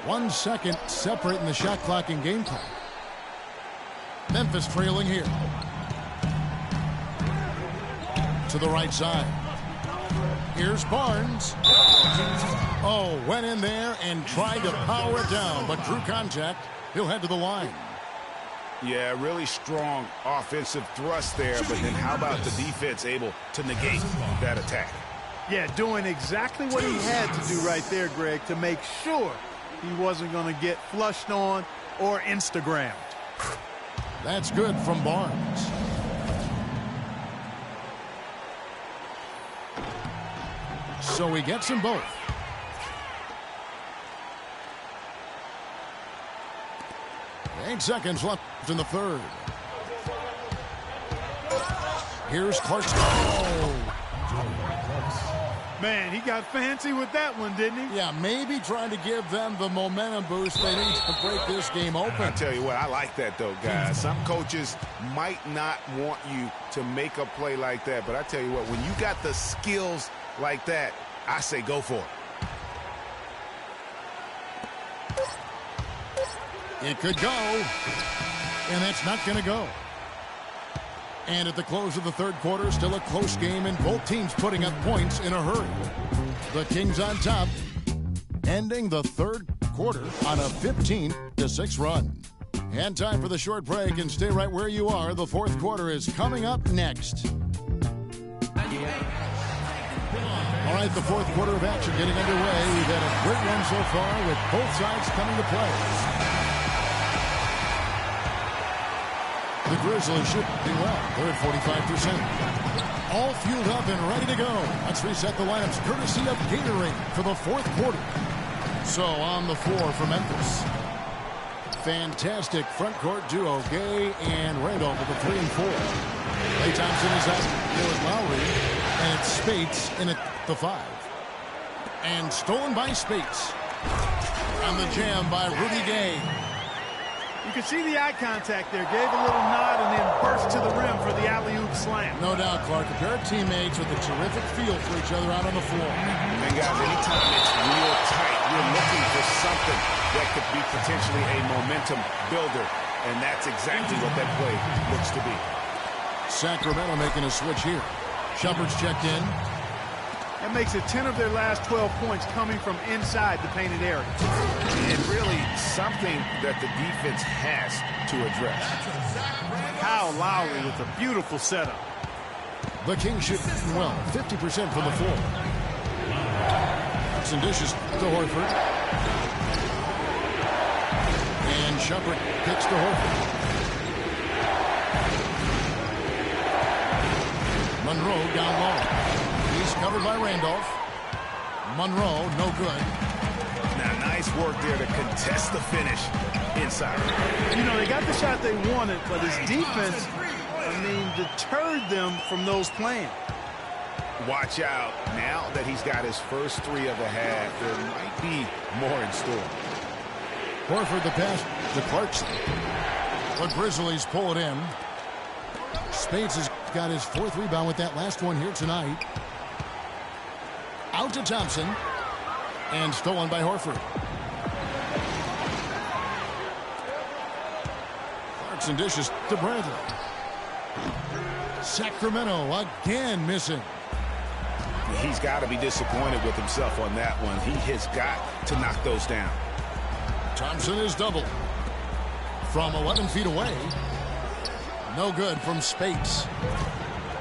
1 second separating the shot clock and game time. Memphis trailing here. To the right side. Here's Barnes. Oh, went in there and tried to power it down, but drew contact. He'll head to the line. Yeah, really strong offensive thrust there, but then how about the defense able to negate that attack? Yeah, doing exactly what he had to do right there, Greg, to make sure he wasn't going to get flushed on or Instagrammed. That's good from Barnes. So he gets them both. Eight seconds left in the third. Here's Clarkson. Oh. Man, he got fancy with that one, didn't he? Yeah, maybe trying to give them the momentum boost they need to break this game open. I tell you what, I like that, though, guys. Some coaches might not want you to make a play like that, but I tell you what, when you got the skills like that, I say go for it. It could go, and that's not going to go. And at the close of the third quarter, still a close game, and both teams putting up points in a hurry. The Kings on top, ending the third quarter on a 15-6 run. And time for the short break, and stay right where you are. The fourth quarter is coming up next. All right, the fourth quarter of action getting underway. We've had a great one so far with both sides coming to play. The Grizzlies shooting well. They're at 45%. All fueled up and ready to go. Let's reset the lineups courtesy of Gatorade for the fourth quarter. So on the floor for Memphis. Fantastic front court duo, Gay and Randolph with the 3 and 4. Klay Thompson is out there with Lowry, and it's Spates in at the 5. And stolen by Spates. On the jam by Rudy Gay. You can see the eye contact there. Gave a little nod and then burst to the rim for the alley-oop slam. No doubt, Clark. A pair of teammates with a terrific feel for each other out on the floor. And guys, anytime it's real tight, you're looking for something that could be potentially a momentum builder. And that's exactly what that play looks to be. Sacramento making a switch here. Shumpert's checked in. That makes it 10 of their last 12 points coming from inside the painted area. And really something that the defense has to address. Kyle Lowry with a beautiful setup. The Kings shooting well, 50% from the floor. Some dishes to Horford. And Shumpert kicks to Horford. Monroe down low. He's covered by Randolph. Monroe, no good. Now, nice work there to contest the finish inside. You know, they got the shot they wanted, but his defense, deterred them from those playing. Watch out. Now that he's got his first 3 of the half, there might be more in store. Horford the pass to Clarkson. The Grizzlies pull it in. Spates has got his 4th rebound with that last one here tonight. Out to Thompson. And stolen by Horford. Clarkson dishes to Bradley. Sacramento again missing. He's got to be disappointed with himself on that one. He has got to knock those down. Thompson is doubled. From 11 feet away. No good from Spates.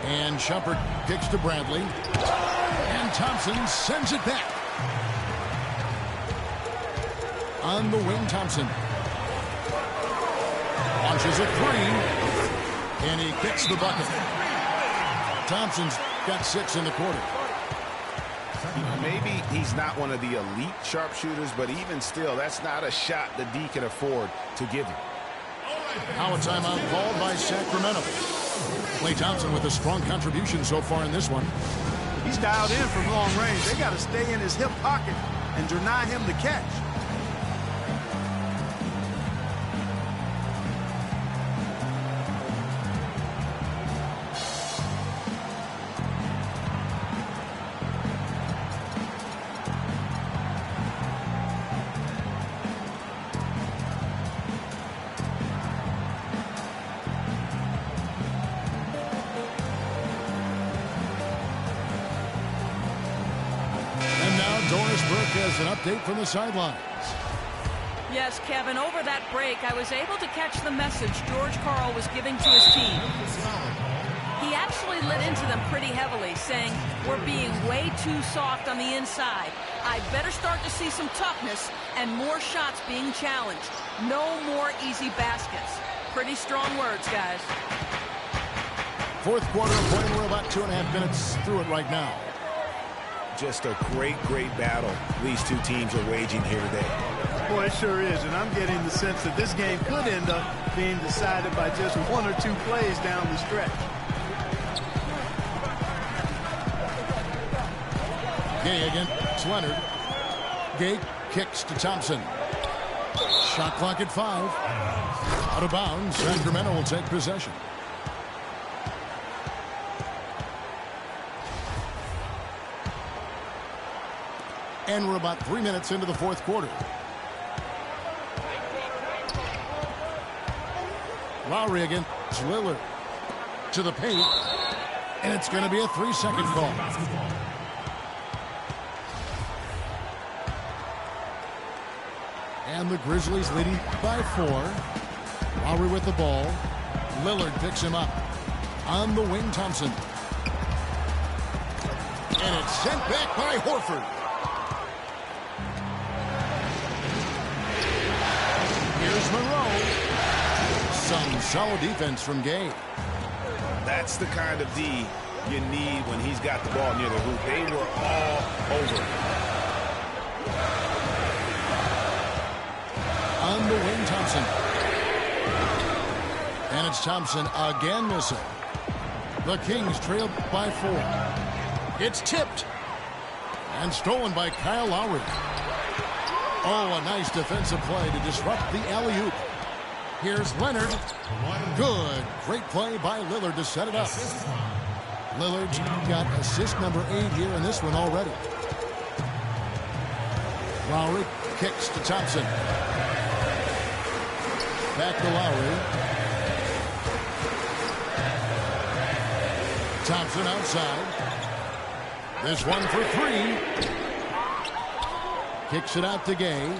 And Shumpert kicks to Bradley. And Thompson sends it back. On the wing, Thompson. Launches a 3. And he kicks the bucket. Thompson's got 6 in the quarter. Maybe he's not one of the elite sharpshooters, but even still, that's not a shot the D can afford to give him. Now a timeout called by Sacramento. Klay Thompson with a strong contribution so far in this one. He's dialed in from long range. They got to stay in his hip pocket and deny him the catch. An update from the sidelines. Yes, Kevin, over that break, I was able to catch the message George Karl was giving to his team. He actually lit into them pretty heavily, saying, "We're being way too soft on the inside. I better start to see some toughness and more shots being challenged. No more easy baskets." Pretty strong words, guys. Fourth quarter of play. We're about 2.5 minutes through it right now. Just a great battle these two teams are waging here today. Boy, it sure is, and I'm getting the sense that this game could end up being decided by just 1 or 2 plays down the stretch. Gay against Leonard. Gay kicks to Thompson. Shot clock at 5. Out of bounds. Sacramento will take possession. And we're about 3 minutes into the fourth quarter. Lowry against Lillard. To the paint. And it's going to be a 3-second call. And the Grizzlies leading by 4. Lowry with the ball. Lillard picks him up. On the wing, Thompson. And it's sent back by Horford. Here's Monroe. Some solid defense from Gay. That's the kind of D you need when he's got the ball near the hoop. They were all over it. On the wing, Thompson. And it's Thompson again missing. The Kings trail by 4. It's tipped. And stolen by Kyle Lowry. Oh, a nice defensive play to disrupt the alley-oop. Here's Leonard. Good. Great play by Lillard to set it up. Lillard's got assist number 8 here in this one already. Lowry kicks to Thompson. Back to Lowry. Thompson outside. This one for 3. Kicks it out to Gay.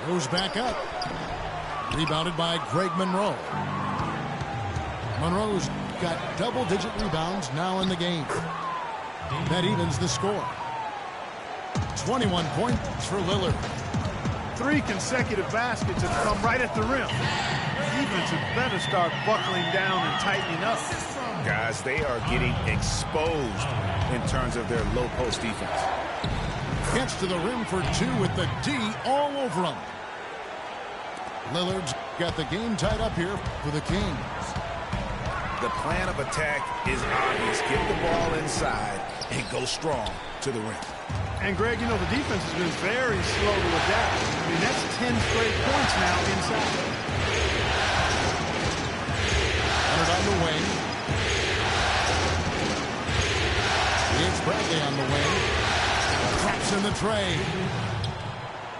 Goes back up. Rebounded by Greg Monroe. Monroe's got double-digit rebounds now in the game. That evens the score. 21 points for Lillard. 3 consecutive baskets have come right at the rim. Defense had better start buckling down and tightening up. Guys, they are getting exposed in terms of their low post defense. Gets to the rim for 2 with the D all over him. Lillard's got the game tied up here for the Kings. The plan of attack is obvious. Get the ball inside and go strong to the rim. And, Greg, you know, the defense has been very slow to adapt. I mean, that's 10 straight points now inside. Leonard on the wing. It's Bradley on the wing. Traps in the tray.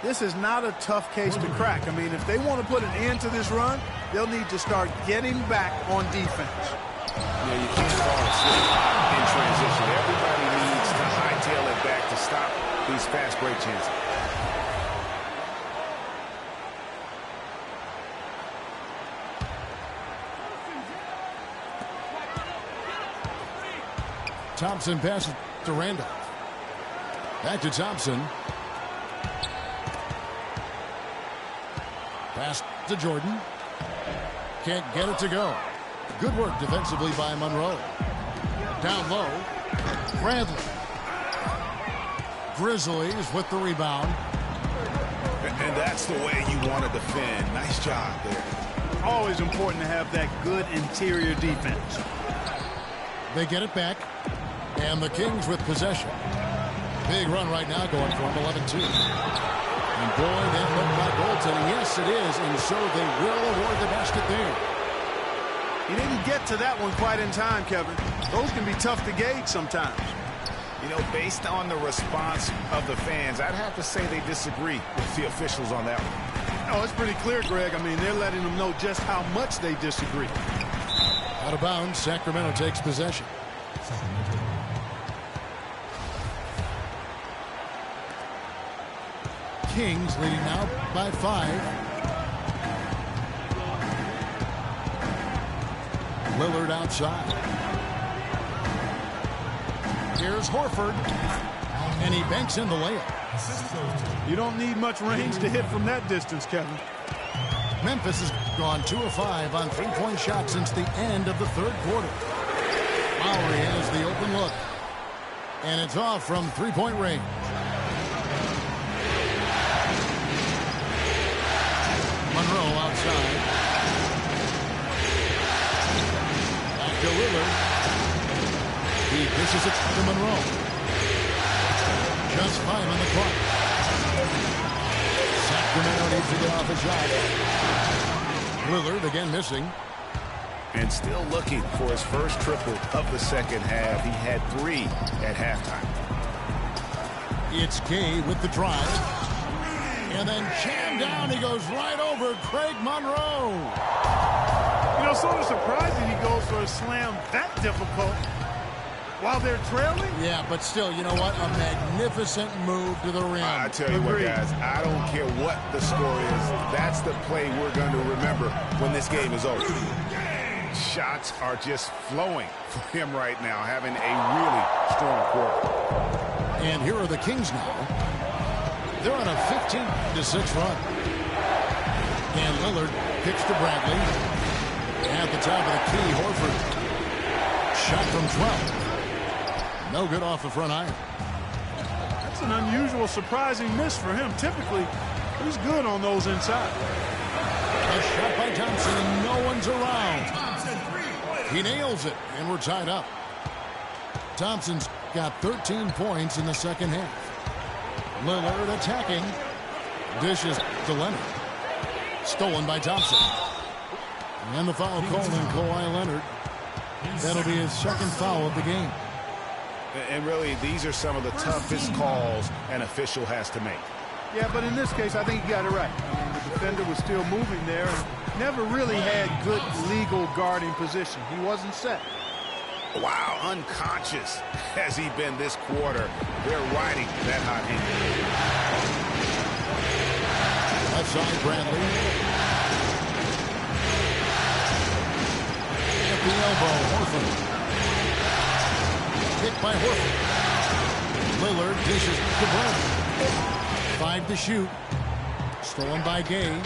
This is not a tough case to crack. I mean, if they want to put an end to this run, they'll need to start getting back on defense. Yeah, you can't fall asleep in transition. Everybody needs to hightail it back to stop these fast break chances. Thompson passes to Randolph. Back to Thompson. Pass to Jordan. Can't get it to go. Good work defensively by Monroe. Down low. Bradley. Grizzlies with the rebound. And that's the way you want to defend. Nice job there. Always important to have that good interior defense. They get it back. And the Kings with possession. Big run right now going for them, 11-2. And boy, that looked like goaltending. Yes, it is. And so they will award the basket there. He didn't get to that one quite in time, Kevin. Those can be tough to gauge sometimes. You know, based on the response of the fans, I'd have to say they disagree with the officials on that one. Oh, it's pretty clear, Greg. I mean, they're letting them know just how much they disagree. Out of bounds, Sacramento takes possession. Kings leading now by 5. Lillard outside. Here's Horford. And he banks in the layup. You don't need much range to hit from that distance, Kevin. Memphis has gone 2 of 5 on three-point shots since the end of the third quarter. Lowry has the open look. And it's off from three-point range. Monroe outside. Back to Lillard. He dishes it to Monroe. Just 5 on the clock. Sacramento needs to get off a shot. Lillard again missing. And still looking for his first triple of the second half. He had 3 at halftime. It's Gay with the drive. And then jammed down. He goes right over Craig Monroe. You know, sort of surprising he goes for a slam that difficult while they're trailing. Yeah, but still, you know what? A magnificent move to the rim. I tell you what, guys, I don't care what the score is. That's the play we're going to remember when this game is over. Shots are just flowing for him right now, having a really strong quarter. And here are the Kings now. They're on a 15-6 run. And Lillard kicks to Bradley. At the top of the key, Horford. Shot from 12. No good off the front iron. That's an unusual, surprising miss for him. Typically, he's good on those inside. A shot by Thompson, and no one's around. He nails it, and we're tied up. Thompson's got 13 points in the second half. Lillard attacking. Dishes to Leonard. Stolen by Thompson. And the foul called on Kawhi Leonard. That'll be his second foul of the game. And really, these are some of the toughest calls an official has to make. Yeah, but in this case, I think he got it right. I mean, the defender was still moving there and never really had good legal guarding position. He wasn't set. Wow, unconscious has he been this quarter. They're riding that hot hand. Left side, Bradley. At the elbow, Horford. Hit by Horford. Lillard dishes to Bradley. 5 to shoot. Stolen by Gay.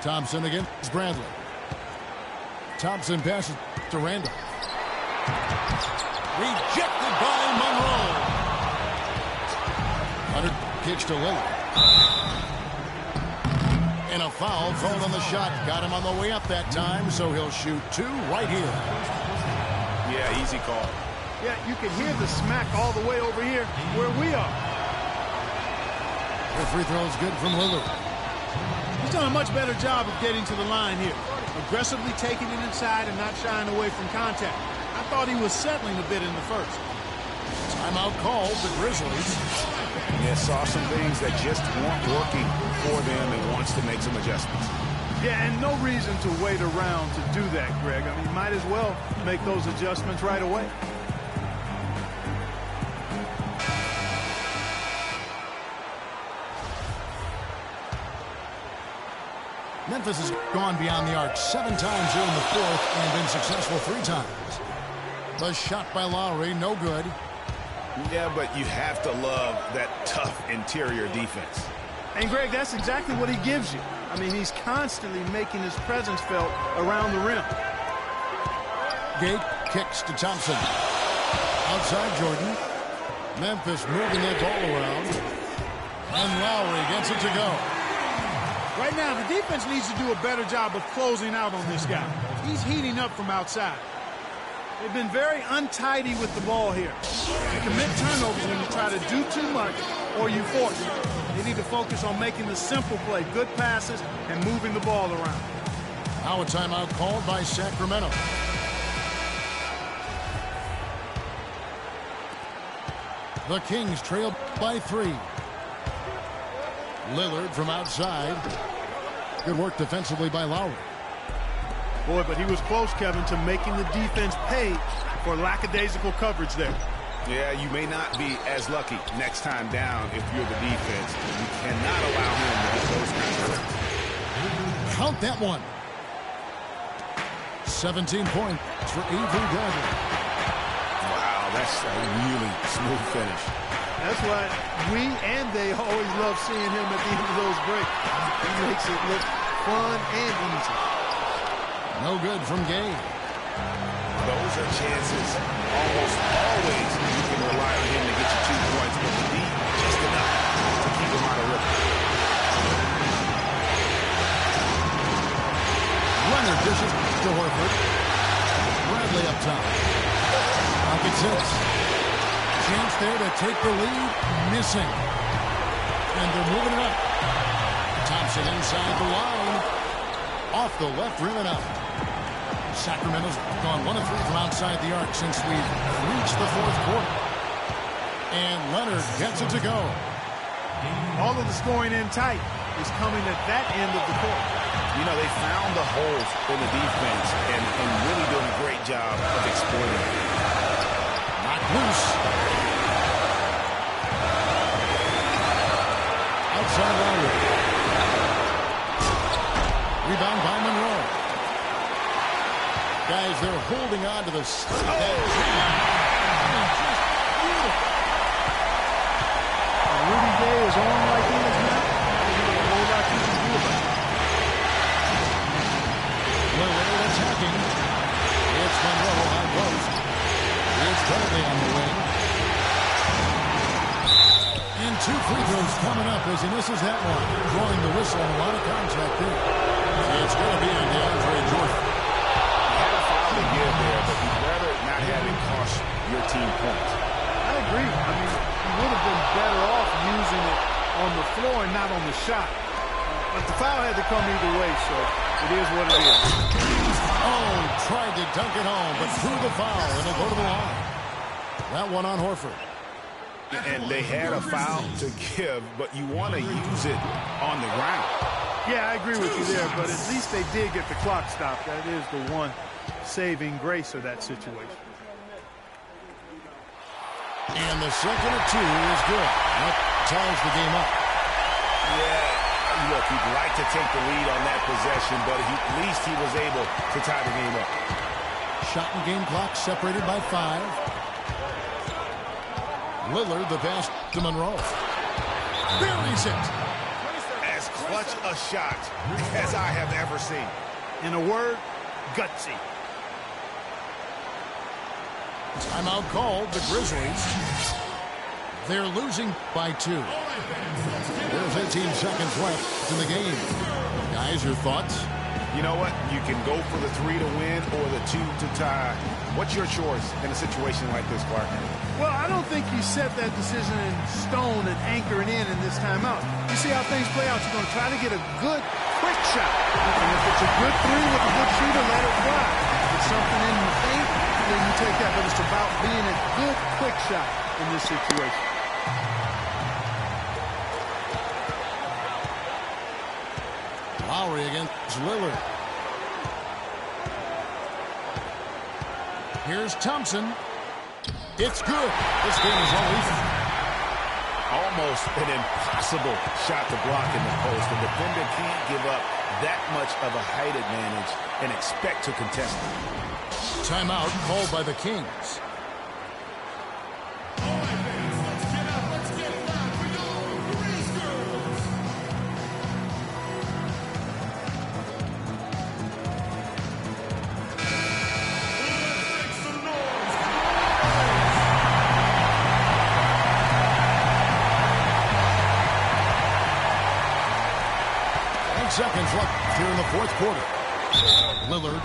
Thompson against Bradley. Thompson passes to Randall. Rejected by Monroe. Leonard kicks to Lillard. And a foul thrown on the shot. Got him on the way up that time, so he'll shoot 2 right here. Yeah, easy call. Yeah, you can hear the smack all the way over here where we are. The free throw is good from Lillard. He's done a much better job of getting to the line here. Aggressively taking it inside and not shying away from contact. I thought he was settling a bit in the first. Timeout called the Grizzlies. Yeah, saw some things that just weren't working for them and wants to make some adjustments. Yeah, and no reason to wait around to do that, Greg. I mean, might as well make those adjustments right away. Memphis has gone beyond the arc 7 times here in the fourth and been successful 3 times. The shot by Lowry, no good. Yeah, but you have to love that tough interior defense. And, Greg, that's exactly what he gives you. I mean, he's constantly making his presence felt around the rim. Gate kicks to Thompson. Outside Jordan. Memphis moving that ball around. And Lowry gets it to go. Right now, the defense needs to do a better job of closing out on this guy. He's heating up from outside. They've been very untidy with the ball here. You commit turnovers when you try to do too much or you force it. They need to focus on making the simple play, good passes, and moving the ball around. Now a timeout called by Sacramento. The Kings trail by 3. Lillard from outside. Good work defensively by Lowry. Boy, but he was close, Kevin, to making the defense pay for lackadaisical coverage there. Yeah, you may not be as lucky next time down if you're the defense. You cannot allow him to get those kinds of hits. Count that one. 17 points for Avery Bradley. Wow, that's a really smooth finish. That's why we and they always love seeing him at the end of those breaks. He makes it look fun and easy. No good from Gay. Those are chances. Almost always you can rely on him to get you 2 points, but the lead just enough to keep him out of rhythm. Leonard dishes to Horford. Bradley up top. Pocket 6. Chance there to take the lead. Missing. And they're moving it up. Thompson inside the line. Off the left rim and out. Sacramento's gone 1 of 3 from outside the arc since we've reached the fourth quarter. And Leonard gets it to go. All of the scoring in tight is coming at that end of the court. You know, they found the holes in the defense and really doing a great job of exploiting it. Knocked loose. Outside Lowry. Rebound by Monroe. Guys, they're holding on to the Rudy Gay is on like he he misses that one. Drawing the whistle and a lot of contact there. So it's going to be on DeAndre Jordan. You had a foul to give there, but you'd rather not have it cost your team points. I agree. I mean, you would have been better off using it on the floor and not on the shot. But the foul had to come either way, so it is what it is. Oh, tried to dunk it home, but drew the foul, and it'll go to the line. That one on Horford. And they had a foul to give, but you want to use it on the ground. Yeah, I agree with you there, but at least they did get the clock stopped. That is the one saving grace of that situation. And the second of two is good. That ties the game up. Yeah, look, he'd like to take the lead on that possession, but at least he was able to tie the game up. Shot and game clock separated by 5. Lillard, the pass to Monroe. Buries it. As clutch a shot as I have ever seen. In a word, gutsy. Timeout called, the Grizzlies. They're losing by 2. There's 18 seconds left in the game. Guys, your thoughts? You know what? You can go for the 3 to win or the 2 to tie. What's your choice in a situation like this, Clark? Well, I don't think you set that decision in stone and anchor it in this timeout. You see how things play out. You're going to try to get a good, quick shot. And if it's a good 3 with a good shooter, let it fly. If it's something in your think, then you take that. But it's about being a good, quick shot in this situation. Lowry against Lillard. Here's Thompson. It's good. This game is all even. Almost an impossible shot to block in the post. The defender can't give up that much of a height advantage and expect to contest it. Timeout called by the Kings. All right, fans, let's get up. Let's get loud. We go. Grease girls. Let's make some noise. 10 seconds left here in the fourth quarter. Lillard.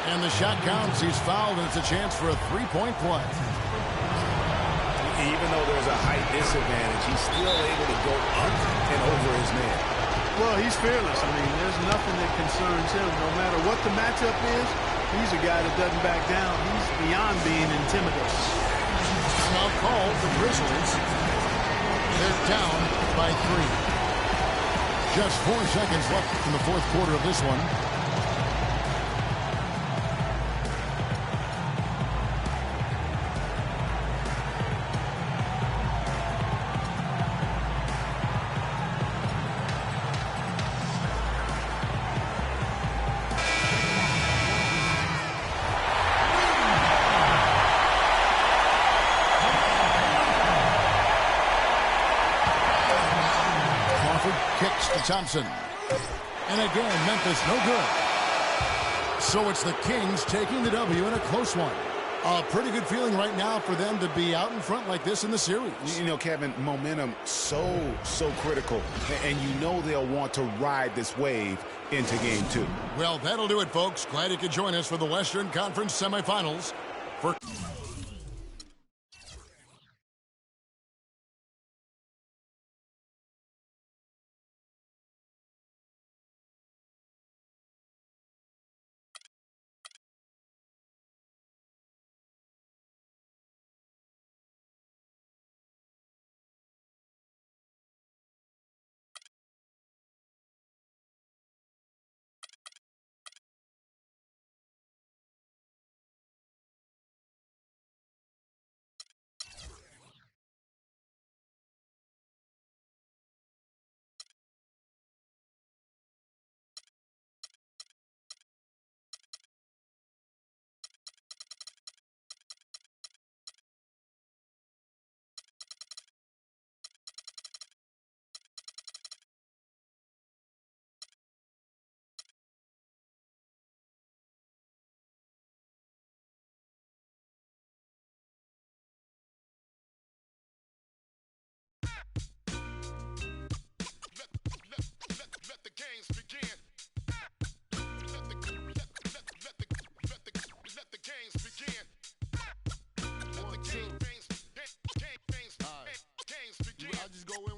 And the shot counts. He's fouled, and it's a chance for a three-point play. Even though there's a height disadvantage, he's still able to go up and over his man. Well, he's fearless. I mean, there's nothing that concerns him. No matter what the matchup is, he's a guy that doesn't back down. He's beyond being intimidated. Now called the Grizzlies. They're down by 3. Just 4 seconds left in the fourth quarter of this one. Kicks to Thompson. And again, Memphis no good. So it's the Kings taking the W in a close one. A pretty good feeling right now for them to be out in front like this in the series. You know, Kevin, momentum so critical. And you know they'll want to ride this wave into game 2. Well, that'll do it, folks. Glad you could join us for the Western Conference semifinals. For I'll just go in